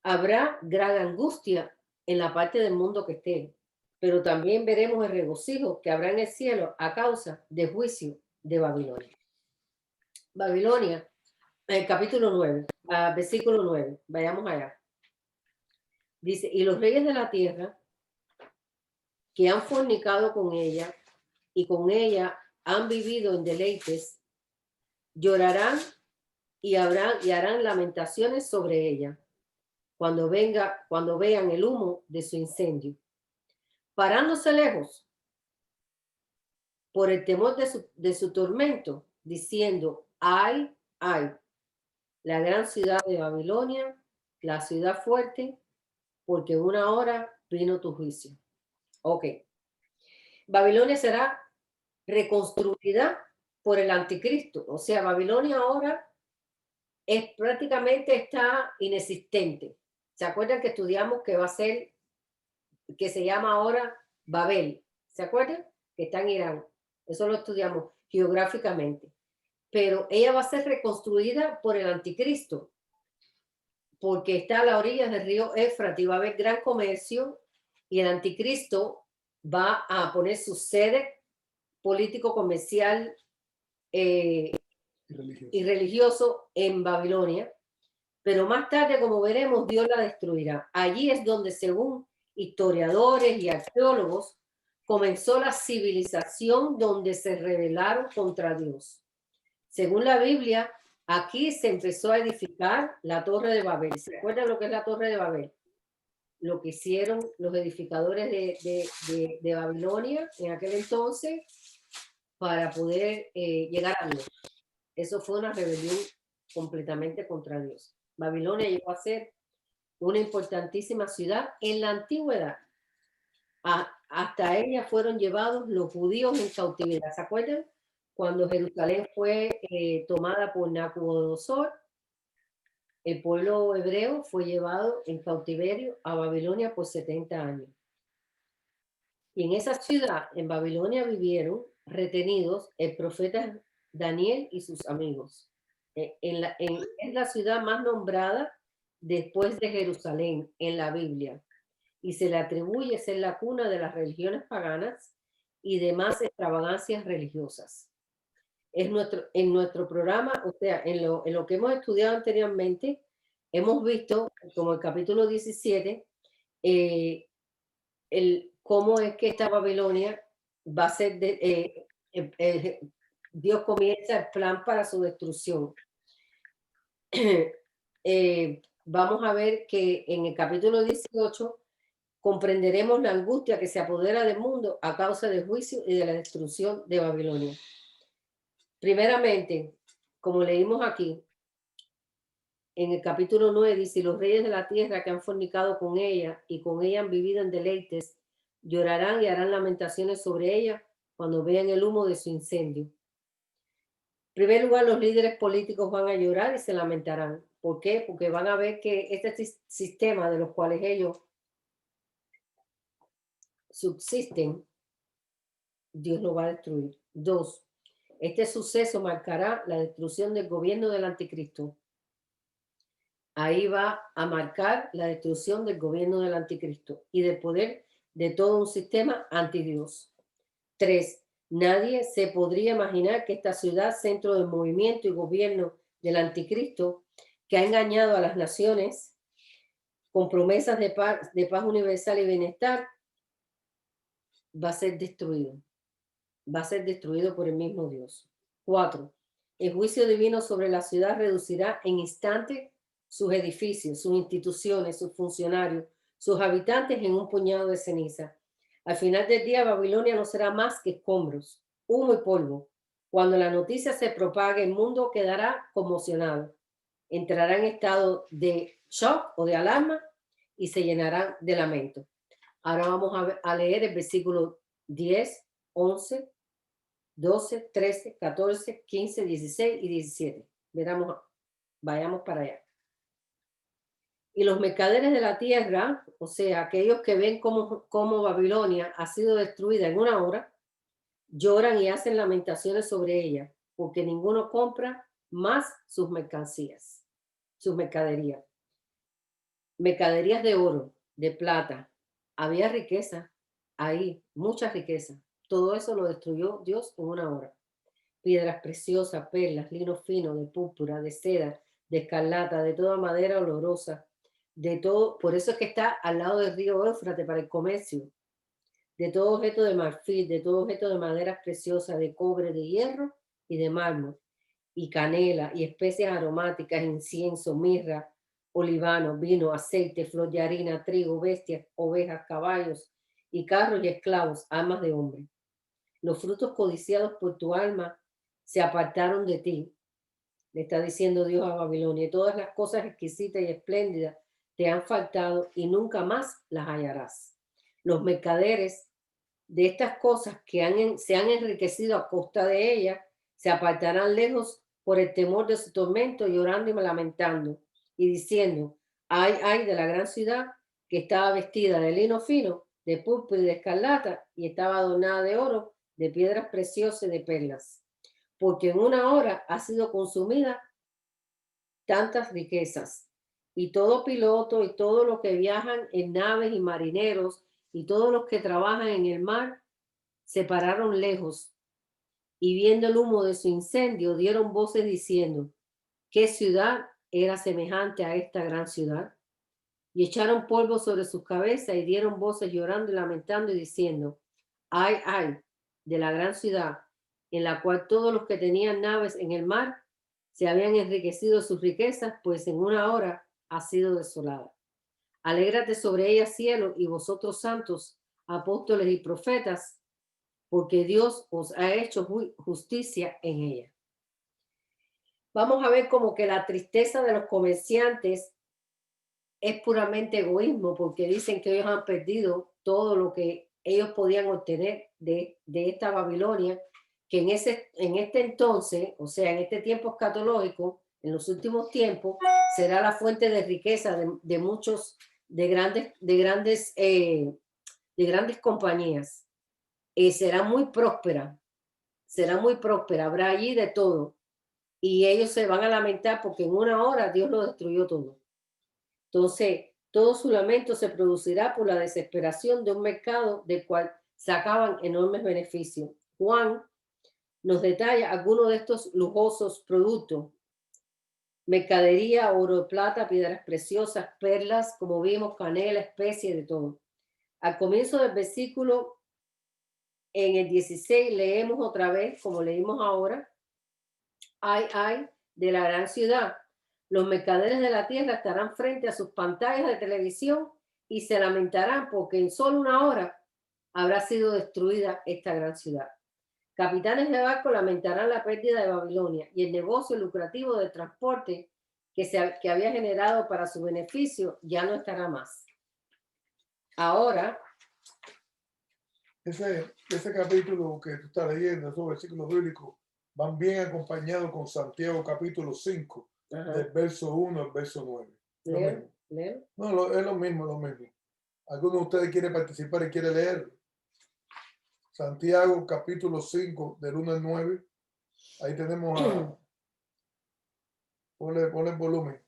[SPEAKER 1] Habrá gran angustia en la parte del mundo que esté, pero también veremos el regocijo que habrá en el cielo a causa del juicio de Babilonia. Babilonia, capítulo 9, versículo 9, vayamos allá. Dice, y los reyes de la tierra que han fornicado con ella y con ella han vivido en deleites, llorarán y harán lamentaciones sobre ella cuando vean el humo de su incendio, parándose lejos por el temor de su tormento, diciendo, ay, ay, la gran ciudad de Babilonia, la ciudad fuerte, porque una hora vino tu juicio. Ok. Babilonia será reconstruida por el anticristo. O sea, Babilonia ahora prácticamente está inexistente. ¿Se acuerdan que estudiamos que va a ser, que se llama ahora Babel? ¿Se acuerdan? Que está en Irán. Eso lo estudiamos geográficamente. Pero ella va a ser reconstruida por el anticristo, porque está a la orilla del río Éufrates y va a haber gran comercio y el anticristo va a poner su sede político, comercial y religioso en Babilonia, pero más tarde, como veremos, Dios la destruirá. Allí es donde, según historiadores y arqueólogos, comenzó la civilización donde se rebelaron contra Dios. Según la Biblia, aquí se empezó a edificar la Torre de Babel. ¿Se acuerdan lo que es la Torre de Babel? Lo que hicieron los edificadores de Babilonia en aquel entonces para poder llegar a Dios. Eso fue una rebelión completamente contra Dios. Babilonia llegó a ser una importantísima ciudad en la antigüedad. Hasta ella fueron llevados los judíos en cautividad. ¿Se acuerdan? Cuando Jerusalén fue tomada por Nabucodonosor, el pueblo hebreo fue llevado en cautiverio a Babilonia por 70 años. Y en esa ciudad, en Babilonia, vivieron retenidos el profeta Daniel y sus amigos. Es la ciudad más nombrada después de Jerusalén en la Biblia y se le atribuye ser la cuna de las religiones paganas y demás extravagancias religiosas. En nuestro programa, o sea, en lo que hemos estudiado anteriormente, hemos visto, como el capítulo 17, cómo es que esta Babilonia va a ser, Dios comienza el plan para su destrucción. Vamos a ver que en el capítulo 18 comprenderemos la angustia que se apodera del mundo a causa del juicio y de la destrucción de Babilonia. Primeramente, como leímos aquí, en el capítulo 9 dice, los reyes de la tierra que han fornicado con ella y con ella han vivido en deleites, llorarán y harán lamentaciones sobre ella cuando vean el humo de su incendio. En primer lugar, los líderes políticos van a llorar y se lamentarán. ¿Por qué? Porque van a ver que este sistema de los cuales ellos subsisten, Dios lo va a destruir. 2. Este suceso marcará la destrucción del gobierno del anticristo. Ahí va a marcar la destrucción del gobierno del anticristo y del poder de todo un sistema antidios. 3. Nadie se podría imaginar que esta ciudad, centro del movimiento y gobierno del anticristo, que ha engañado a las naciones con promesas de paz universal y bienestar, va a ser destruido. Va a ser destruido por el mismo Dios. 4. El juicio divino sobre la ciudad reducirá en instantes sus edificios, sus instituciones, sus funcionarios, sus habitantes en un puñado de ceniza. Al final del día, Babilonia no será más que escombros, humo y polvo. Cuando la noticia se propague, el mundo quedará conmocionado. Entrará en estado de shock o de alarma y se llenarán de lamento. Ahora vamos a leer el versículo 10, 11, 12, 13, 14, 15, 16 y 17. Vayamos para allá. Y los mercaderes de la tierra, o sea, aquellos que ven cómo Babilonia ha sido destruida en una hora, lloran y hacen lamentaciones sobre ella, porque ninguno compra más sus mercancías, sus mercaderías. Mercaderías de oro, de plata, Había riqueza ahí, mucha riqueza. Todo eso lo destruyó Dios en una hora. Piedras preciosas, perlas, lino fino, de púrpura, de seda, de escarlata, de toda madera olorosa, de todo. Por eso es que está al lado del río Éufrates para el comercio. De todo objeto de marfil, de todo objeto de maderas preciosas, de cobre, de hierro y de mármol, y canela, y especias aromáticas, incienso, mirra, olivano, vino, aceite, flor de harina, trigo, bestias, ovejas, caballos, y carros y esclavos, almas de hombre. Los frutos codiciados por tu alma se apartaron de ti, le está diciendo Dios a Babilonia, y todas las cosas exquisitas y espléndidas te han faltado y nunca más las hallarás. Los mercaderes de estas cosas que se han enriquecido a costa de ellas se apartarán lejos por el temor de su tormento, llorando y lamentando y diciendo, ay, ay de la gran ciudad que estaba vestida de lino fino, de púrpura y de escarlata, y estaba adornada de oro, de piedras preciosas y de perlas, porque en una hora ha sido consumida tantas riquezas. Y todo piloto y todos los que viajan en naves y marineros y todos los que trabajan en el mar se pararon lejos y viendo el humo de su incendio dieron voces diciendo, ¿qué ciudad era semejante a esta gran ciudad? Y echaron polvo sobre sus cabezas y dieron voces llorando y lamentando y diciendo, ay, ay, de la gran ciudad, en la cual todos los que tenían naves en el mar se habían enriquecido sus riquezas, pues en una hora ha sido desolada. Alégrate sobre ella, cielo, y vosotros santos, apóstoles y profetas, porque Dios os ha hecho justicia en ella. Vamos a ver como que la tristeza de los comerciantes es puramente egoísmo, porque dicen que ellos han perdido todo lo que ellos podían obtener de esta Babilonia, que en este entonces, o sea, en este tiempo escatológico, en los últimos tiempos, será la fuente de riqueza de muchos, de grandes compañías. Será muy próspera, habrá allí de todo. Y ellos se van a lamentar porque en una hora Dios lo destruyó todo. Entonces, todo su lamento se producirá por la desesperación de un mercado del cual sacaban enormes beneficios. Juan nos detalla algunos de estos lujosos productos: mercadería, oro, plata, piedras preciosas, perlas, como vimos, canela, especies, de todo. Al comienzo del versículo, en el 16, leemos otra vez, como leímos ahora, ay, ay, de la gran ciudad. Los mercaderes de la tierra estarán frente a sus pantallas de televisión y se lamentarán porque en solo una hora habrá sido destruida esta gran ciudad. Capitanes de barco lamentarán la pérdida de Babilonia y el negocio lucrativo del transporte que había generado para su beneficio ya no estará más. Ahora,
[SPEAKER 2] ese capítulo que tú estás leyendo, esos versículos bíblicos, van bien acompañados con Santiago capítulo 5, del verso 1 al verso 9.
[SPEAKER 1] ¿Leo?
[SPEAKER 2] No, es lo mismo. ¿Alguno de ustedes quiere participar y quiere leer? Santiago capítulo 5, del 1 al 9. Ahí tenemos a... Ponle el volumen.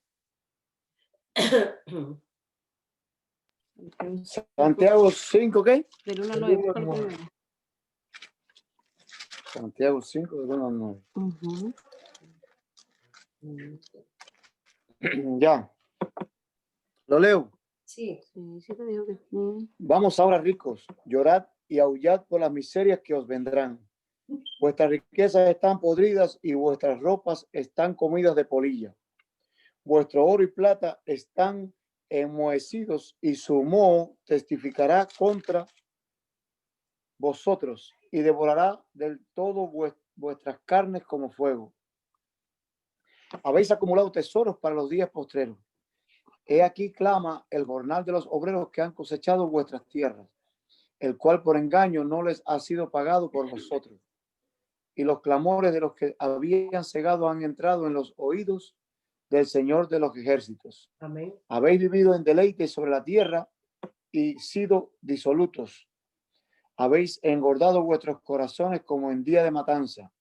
[SPEAKER 4] Santiago 5, ¿qué?
[SPEAKER 5] Del 1 al 9.
[SPEAKER 4] Santiago 5, del 1 al 9. Ya. ¿Lo leo?
[SPEAKER 1] Sí.
[SPEAKER 5] Sí, te digo que sí.
[SPEAKER 4] Vamos ahora, ricos, llorad y aullad por las miserias que os vendrán. Vuestras riquezas están podridas y vuestras ropas están comidas de polilla. Vuestro oro y plata están enmohecidos y su moho testificará contra vosotros y devorará del todo vuestras carnes como fuego. Habéis acumulado tesoros para los días postreros. He aquí clama el jornal de los obreros que han cosechado vuestras tierras, el cual por engaño no les ha sido pagado por vosotros. Y los clamores de los que habían cegado han entrado en los oídos del Señor de los ejércitos.
[SPEAKER 1] Amén.
[SPEAKER 4] Habéis vivido en deleite sobre la tierra y sido disolutos. Habéis engordado vuestros corazones como en día de matanza.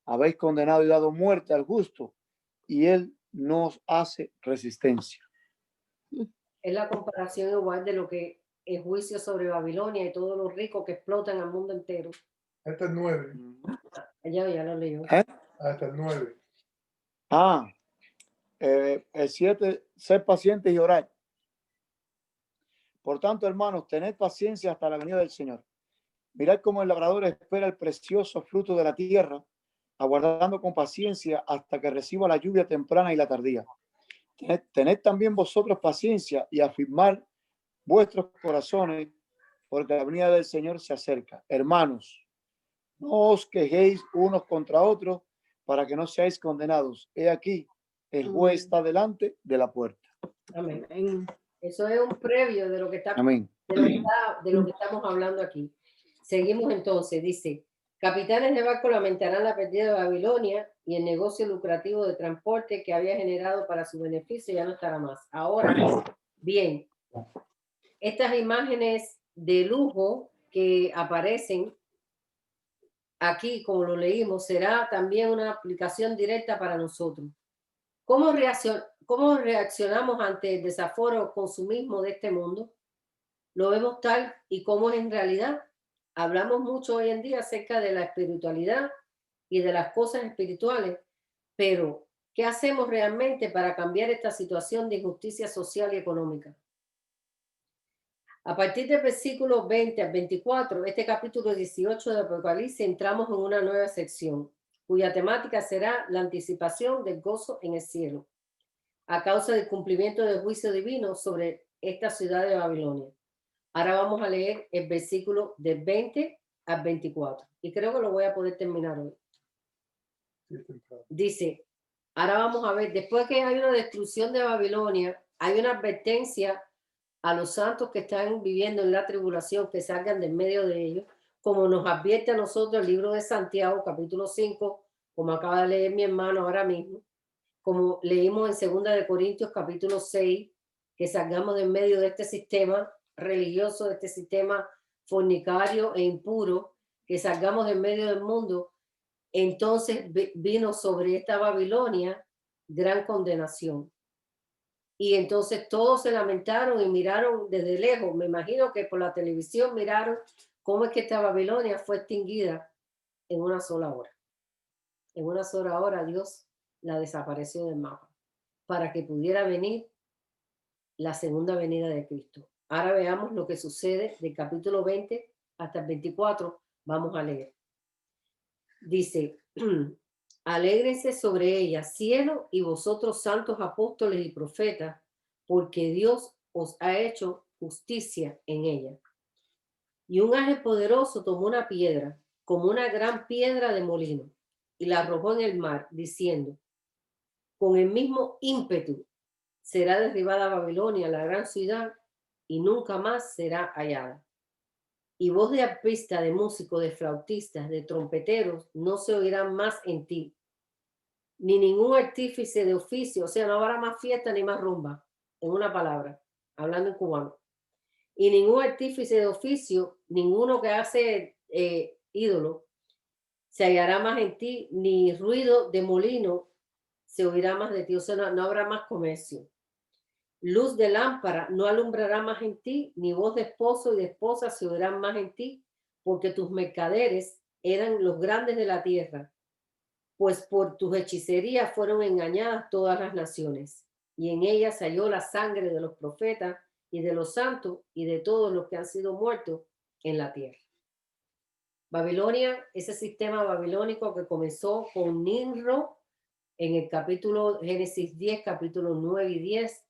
[SPEAKER 4] Habéis condenado y dado muerte al justo, y él no os hace resistencia.
[SPEAKER 1] Es la comparación igual de lo que el juicio sobre Babilonia y todos los ricos que explotan al mundo entero.
[SPEAKER 2] Hasta el 9.
[SPEAKER 1] Ya lo leyó.
[SPEAKER 2] Hasta el 9.
[SPEAKER 4] El 7, ser pacientes y orar. Por tanto, hermanos, tened paciencia hasta la venida del Señor. Mirad cómo el labrador espera el precioso fruto de la tierra, aguardando con paciencia hasta que reciba la lluvia temprana y la tardía. Tened también vosotros paciencia y afirmar vuestros corazones, porque la venida del Señor se acerca. Hermanos, no os quejéis unos contra otros para que no seáis condenados. He aquí, el juez está delante de la puerta.
[SPEAKER 1] Amén. Eso es un previo de lo que
[SPEAKER 4] Amén.
[SPEAKER 1] de lo que estamos hablando aquí. Seguimos entonces, dice, capitanes de barco lamentarán la pérdida de Babilonia y el negocio lucrativo de transporte que había generado para su beneficio ya no estará más. Ahora, bien, estas imágenes de lujo que aparecen aquí, como lo leímos, será también una aplicación directa para nosotros. ¿Cómo reaccionamos ante el desaforo o consumismo de este mundo? ¿Lo vemos tal y como es en realidad? Hablamos mucho hoy en día acerca de la espiritualidad y de las cosas espirituales, pero ¿qué hacemos realmente para cambiar esta situación de injusticia social y económica? A partir del versículo 20 al 24, este capítulo 18 de Apocalipsis, entramos en una nueva sección, cuya temática será la anticipación del gozo en el cielo, a causa del cumplimiento del juicio divino sobre esta ciudad de Babilonia. Ahora vamos a leer el versículo del 20 al 24, y creo que lo voy a poder terminar hoy. Dice, ahora vamos a ver, después que hay una destrucción de Babilonia, hay una advertencia a los santos que están viviendo en la tribulación, que salgan del medio de ellos, como nos advierte a nosotros el libro de Santiago, capítulo 5, como acaba de leer mi hermano ahora mismo, como leímos en 2 de Corintios, capítulo 6, que salgamos del medio de este sistema religioso, de este sistema fornicario e impuro, que salgamos del medio del mundo. Entonces vino sobre esta Babilonia gran condenación. Y entonces todos se lamentaron y miraron desde lejos. Me imagino que por la televisión miraron cómo es que esta Babilonia fue extinguida en una sola hora. En una sola hora Dios la desapareció del mapa para que pudiera venir la segunda venida de Cristo. Ahora veamos lo que sucede del capítulo 20 hasta el 24. Vamos a leer. Dice, alégrense sobre ella, cielo, y vosotros santos apóstoles y profetas, porque Dios os ha hecho justicia en ella. Y un ángel poderoso tomó una piedra, como una gran piedra de molino, y la arrojó en el mar, diciendo, con el mismo ímpetu será derribada Babilonia, la gran ciudad, y nunca más será hallada. Y voz de arpista, de músicos, de flautistas, de trompeteros, no se oirán más en ti, ni ningún artífice de oficio, o sea, no habrá más fiesta ni más rumba, en una palabra, hablando en cubano. Y ningún artífice de oficio, ninguno que hace ídolo, se hallará más en ti, ni ruido de molino se oirá más de ti, o sea, no habrá más comercio. Luz de lámpara no alumbrará más en ti, ni voz de esposo y de esposa se oirán más en ti, porque tus mercaderes eran los grandes de la tierra, pues por tus hechicerías fueron engañadas todas las naciones, y en ellas se halló la sangre de los profetas y de los santos y de todos los que han sido muertos en la tierra. Babilonia, ese sistema babilónico que comenzó con Nimrod en el capítulo Génesis 10, capítulo 9 y 10,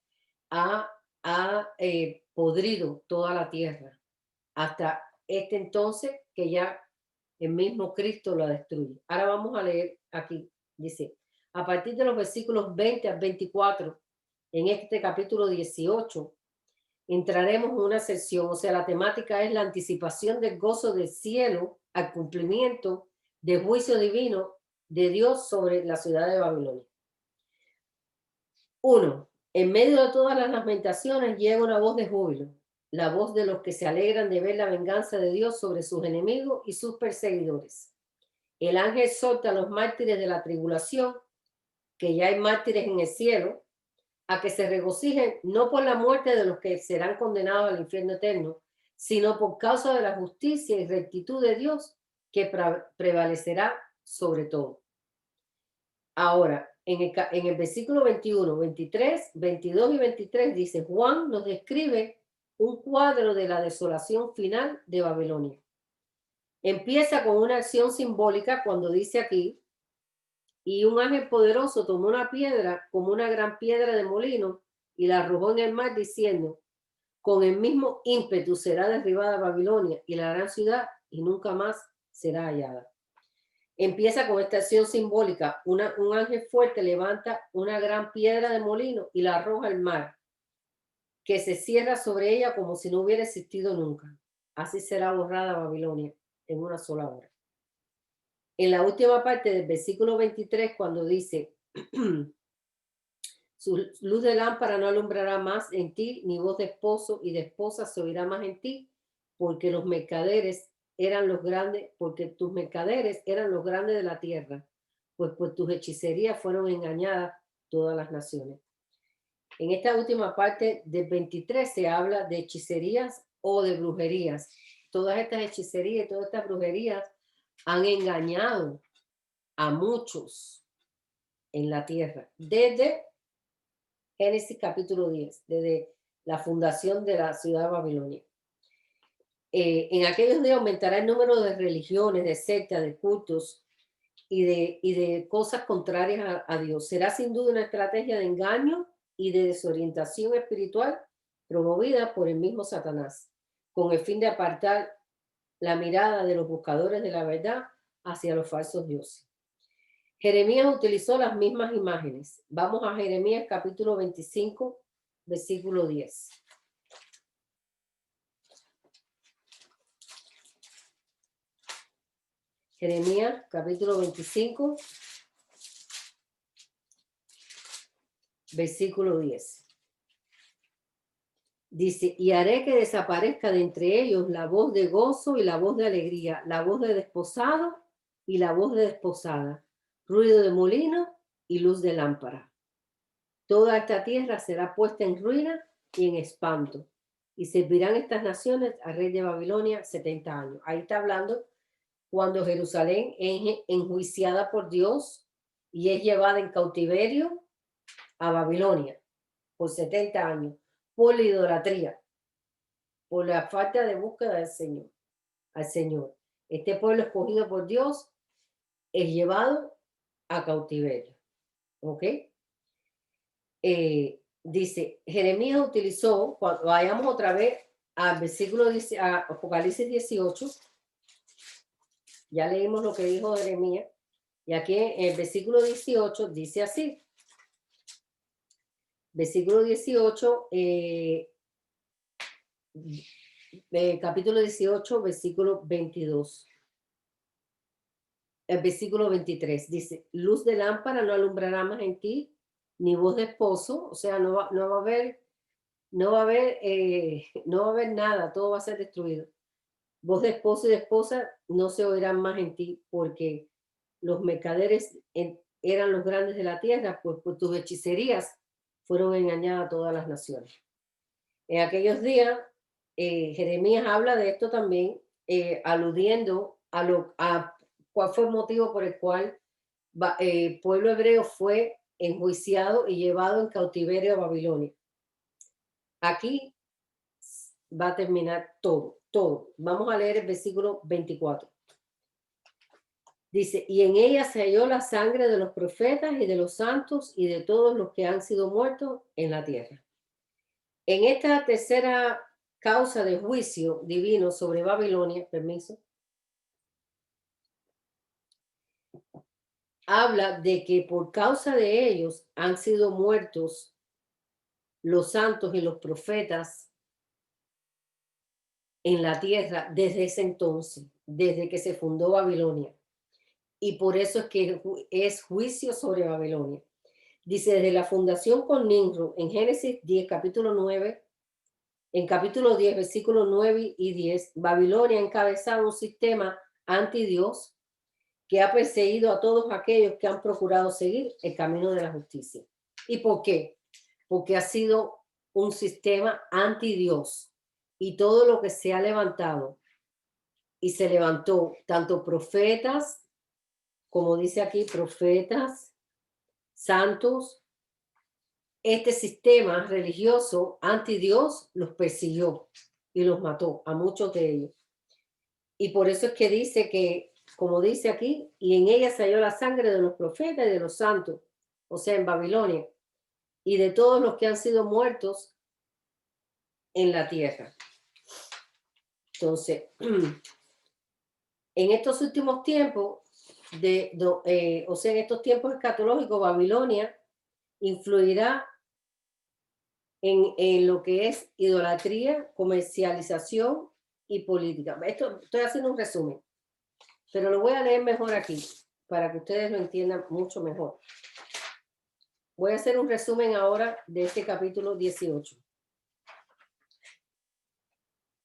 [SPEAKER 1] ha podrido toda la tierra hasta este entonces que ya el mismo Cristo lo destruye. Ahora vamos a leer aquí, dice, a partir de los versículos 20 al 24, en este capítulo 18, entraremos en una sección, o sea, la temática es la anticipación del gozo del cielo al cumplimiento del juicio divino de Dios sobre la ciudad de Babilonia. 1. En medio de todas las lamentaciones llega una voz de júbilo, la voz de los que se alegran de ver la venganza de Dios sobre sus enemigos y sus perseguidores. El ángel exhorta a los mártires de la tribulación, que ya hay mártires en el cielo, a que se regocijen no por la muerte de los que serán condenados al infierno eterno, sino por causa de la justicia y rectitud de Dios que prevalecerá sobre todo. Ahora, en el versículo 21, 23, 22 y 23 dice, Juan nos describe un cuadro de la desolación final de Babilonia. Empieza con una acción simbólica cuando dice aquí, y un ángel poderoso tomó una piedra como una gran piedra de molino y la arrojó en el mar diciendo, con el mismo ímpetu será derribada Babilonia y la gran ciudad y nunca más será hallada. Empieza con esta acción simbólica. Un ángel fuerte levanta una gran piedra de molino y la arroja al mar, que se cierra sobre ella como si no hubiera existido nunca. Así será borrada Babilonia en una sola hora. En la última parte del versículo 23, cuando dice, su luz de lámpara no alumbrará más en ti, ni voz de esposo y de esposa se oirá más en ti, porque los mercaderes eran los grandes, porque tus mercaderes eran los grandes de la tierra, pues por tus hechicerías fueron engañadas todas las naciones. En esta última parte del 23 se habla de hechicerías o de brujerías. Todas estas hechicerías y todas estas brujerías han engañado a muchos en la tierra, desde Génesis capítulo 10, desde la fundación de la ciudad de Babilonia. En aquellos días aumentará el número de religiones, de sectas, de cultos y de cosas contrarias a Dios. Será sin duda una estrategia de engaño y de desorientación espiritual promovida por el mismo Satanás, con el fin de apartar la mirada de los buscadores de la verdad hacia los falsos dioses. Jeremías utilizó las mismas imágenes. Vamos a Jeremías capítulo 25, versículo 10. Jeremías capítulo 25, versículo 10. Dice, y haré que desaparezca de entre ellos la voz de gozo y la voz de alegría, la voz de desposado y la voz de desposada, ruido de molino y luz de lámpara. Toda esta tierra será puesta en ruina y en espanto, y servirán estas naciones al rey de Babilonia 70 años. Ahí está hablando cuando Jerusalén es enjuiciada por Dios y es llevada en cautiverio a Babilonia por 70 años, por la idolatría, por la falta de búsqueda del Señor, al Señor. Este pueblo escogido por Dios es llevado a cautiverio. ¿Ok? Dice, Jeremías utilizó, cuando vayamos otra vez al versículo, a Apocalipsis 18, ya leímos lo que dijo Jeremías, y aquí en el versículo 18 dice así, versículo 18, capítulo 18, versículo 22. El versículo 23 dice, luz de lámpara no alumbrará más en ti, ni voz de esposo, o sea, no va a haber nada, todo va a ser destruido. Voz de esposo y de esposa no se oirán más en ti, porque los mercaderes eran los grandes de la tierra, pues por tus hechicerías fueron engañadas todas las naciones. En aquellos días, Jeremías habla de esto también, aludiendo a cuál fue el motivo por el cual el pueblo hebreo fue enjuiciado y llevado en cautiverio a Babilonia. Aquí va a terminar todo. Vamos a leer el versículo 24. Dice, y en ella se halló la sangre de los profetas y de los santos y de todos los que han sido muertos en la tierra. En esta tercera causa de juicio divino sobre Babilonia, habla de que por causa de ellos han sido muertos los santos y los profetas en la tierra desde ese entonces, desde que se fundó Babilonia. Y por eso es que es juicio sobre Babilonia. Dice, desde la fundación con Nimrod, en Génesis 10, capítulo 9, en capítulo 10, versículos 9 y 10, Babilonia ha encabezado un sistema anti-Dios que ha perseguido a todos aquellos que han procurado seguir el camino de la justicia. ¿Y por qué? Porque ha sido un sistema anti-Dios. y todo lo que se ha levantado. Y se levantó tanto profetas, como dice aquí, profetas, santos. Este sistema religioso anti Dios los persiguió y los mató a muchos de ellos. Y por eso es que dice que, como dice aquí, y en ella se halló la sangre de los profetas y de los santos, o sea, en Babilonia, y de todos los que han sido muertos en la tierra. Entonces, en estos últimos tiempos, o sea, en estos tiempos escatológicos, Babilonia influirá en lo que es idolatría, comercialización y política. Esto estoy haciendo un resumen, pero lo voy a leer mejor aquí para que ustedes lo entiendan mucho mejor. Voy a hacer un resumen ahora de este capítulo 18.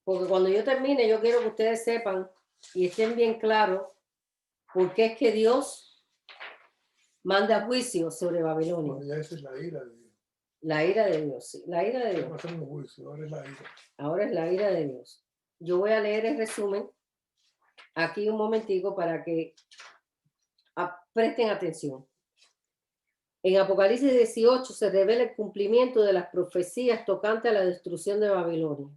[SPEAKER 1] Porque cuando yo termine, yo quiero que ustedes sepan y estén bien claros por qué es que Dios manda juicio sobre Babilonia.
[SPEAKER 2] Bueno, ya esa es la ira de Dios.
[SPEAKER 1] La ira de Dios, sí, la ira de Dios.
[SPEAKER 2] Va a ser un juicio, ahora es la ira.
[SPEAKER 1] Ahora es la ira de Dios. Yo voy a leer el resumen aquí un momentico para que presten atención. En Apocalipsis 18 se revela el cumplimiento de las profecías tocante a la destrucción de Babilonia.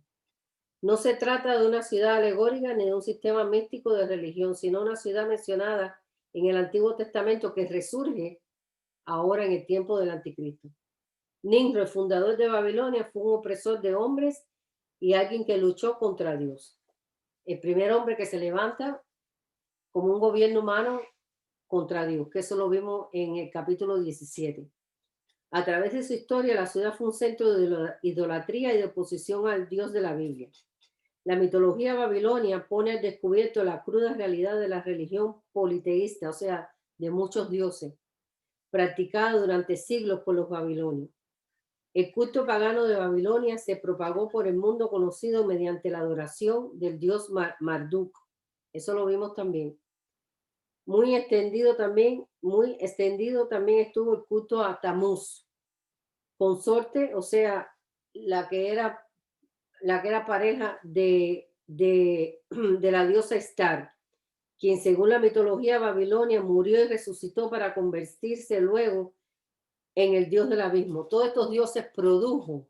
[SPEAKER 1] No se trata de una ciudad alegórica ni de un sistema místico de religión, sino una ciudad mencionada en el Antiguo Testamento que resurge ahora en el tiempo del Anticristo. Nimrod, fundador de Babilonia, fue un opresor de hombres y alguien que luchó contra Dios. El primer hombre que se levanta como un gobierno humano contra Dios, que eso lo vimos en el capítulo 17. A través de su historia, la ciudad fue un centro de idolatría y de oposición al Dios de la Biblia. La mitología babilonia pone al descubierto la cruda realidad de la religión politeísta, o sea, de muchos dioses, practicada durante siglos por los babilonios. El culto pagano de Babilonia se propagó por el mundo conocido mediante la adoración del dios Marduk. Eso lo vimos también. Muy extendido también estuvo el culto a Tamuz, consorte, o sea, la que era pareja de la diosa Star, quien según la mitología babilonia murió y resucitó para convertirse luego en el dios del abismo. Todos estos dioses produjo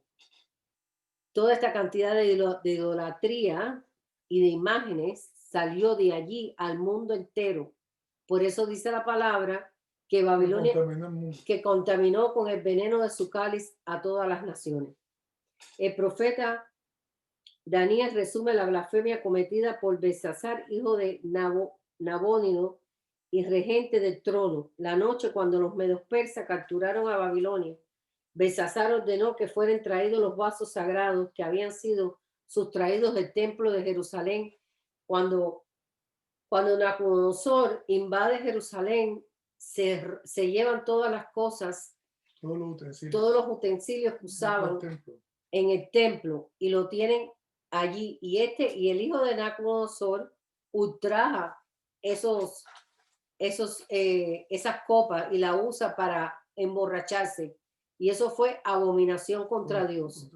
[SPEAKER 1] toda esta cantidad de idolatría y de imágenes, salió de allí al mundo entero. Por eso dice la palabra que Babilonia que contaminó con el veneno de su cáliz a todas las naciones. El profeta Daniel resume la blasfemia cometida por Belsasar, hijo de Nabónido y regente del trono, la noche cuando los medos persas capturaron a Babilonia. Belsasar ordenó que fueran traídos los vasos sagrados que habían sido sustraídos del templo de Jerusalén. Cuando Nabucodonosor invade Jerusalén, se llevan todas las cosas, todos los utensilios que usaban en el templo y lo tienen allí. Y el hijo de Nabucodonosor ultraja esas copas y la usa para emborracharse. Y eso fue abominación contra Dios.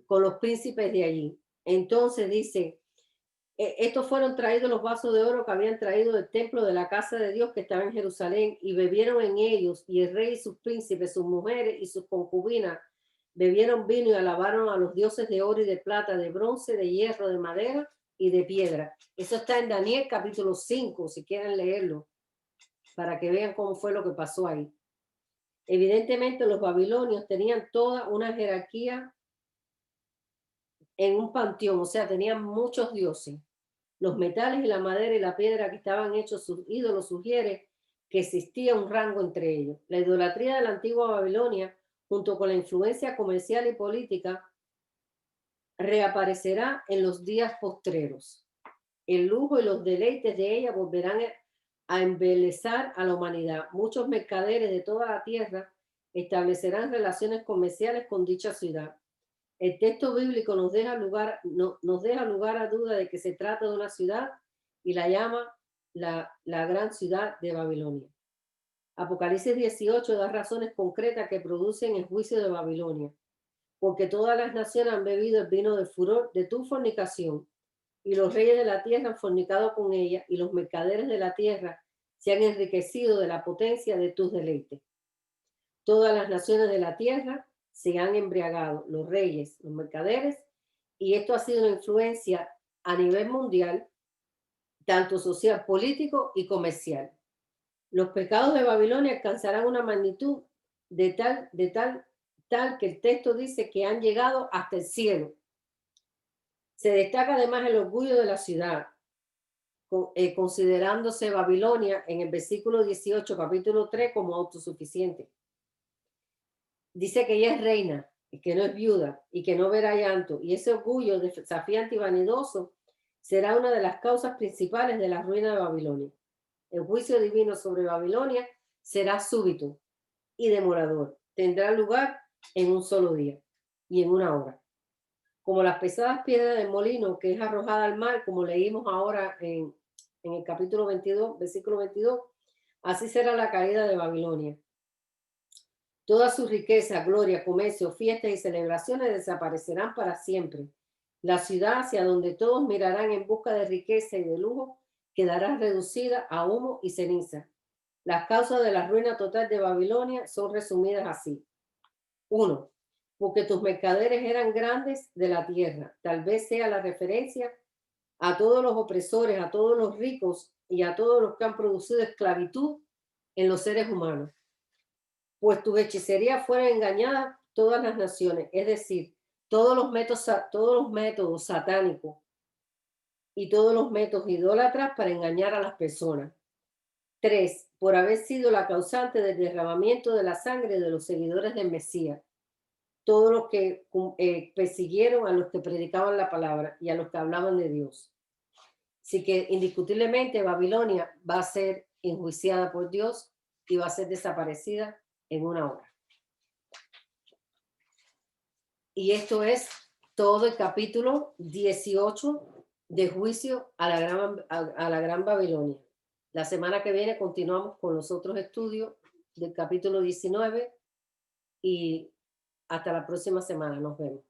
[SPEAKER 1] Con los príncipes de allí. Entonces dice, estos fueron traídos los vasos de oro que habían traído del templo de la casa de Dios que estaba en Jerusalén, y bebieron en ellos, y el rey y sus príncipes, sus mujeres y sus concubinas, bebieron vino y alabaron a los dioses de oro y de plata, de bronce, de hierro, de madera y de piedra. Eso está en Daniel capítulo 5, si quieren leerlo, para que vean cómo fue lo que pasó ahí. Evidentemente los babilonios tenían toda una jerarquía en un panteón, o sea, tenían muchos dioses. Los metales y la madera y la piedra que estaban hechos sus ídolos sugiere que existía un rango entre ellos. La idolatría de la antigua Babilonia, junto con la influencia comercial y política, reaparecerá en los días postreros. El lujo y los deleites de ella volverán a embelezar a la humanidad. Muchos mercaderes de toda la tierra establecerán relaciones comerciales con dicha ciudad. El texto bíblico nos deja lugar a duda de que se trata de una ciudad y la llama la gran ciudad de Babilonia. Apocalipsis 18 da razones concretas que producen el juicio de Babilonia. porque todas las naciones han bebido el vino del furor de tu fornicación, y los reyes de la tierra han fornicado con ella, y los mercaderes de la tierra se han enriquecido de la potencia de tus deleites. Todas las naciones de la tierra se han embriagado, los reyes, los mercaderes, y esto ha sido una influencia a nivel mundial, tanto social, político y comercial. Los pecados de Babilonia alcanzarán una magnitud tal que el texto dice que han llegado hasta el cielo. Se destaca además el orgullo de la ciudad, considerándose Babilonia en el versículo 18, capítulo 3, como autosuficiente. Dice que ella es reina y que no es viuda y que no verá llanto, y ese orgullo desafiante y vanidoso será una de las causas principales de la ruina de Babilonia. El juicio divino sobre Babilonia será súbito y demorador. Tendrá lugar en un solo día y en una hora. Como las pesadas piedras del molino que es arrojada al mar, como leímos ahora en el capítulo 22, versículo 22, así será la caída de Babilonia. Toda su riqueza, gloria, comercio, fiestas y celebraciones desaparecerán para siempre. La ciudad hacia donde todos mirarán en busca de riqueza y de lujo quedará reducida a humo y ceniza. Las causas de la ruina total de Babilonia son resumidas así. 1. Porque tus mercaderes eran grandes de la tierra. Tal vez sea la referencia a todos los opresores, a todos los ricos y a todos los que han producido esclavitud en los seres humanos. Pues tus hechicerías fueron engañadas todas las naciones, es decir, todos los métodos satánicos y todos los métodos idólatras para engañar a las personas. 3. Por haber sido la causante del derramamiento de la sangre de los seguidores del Mesías, todos los que persiguieron a los que predicaban la palabra y a los que hablaban de Dios. Así que indiscutiblemente Babilonia va a ser enjuiciada por Dios y va a ser desaparecida en una hora. Y esto es todo el capítulo 18 de juicio a la gran Babilonia. La semana que viene continuamos con los otros estudios del capítulo 19 y hasta la próxima semana. Nos vemos.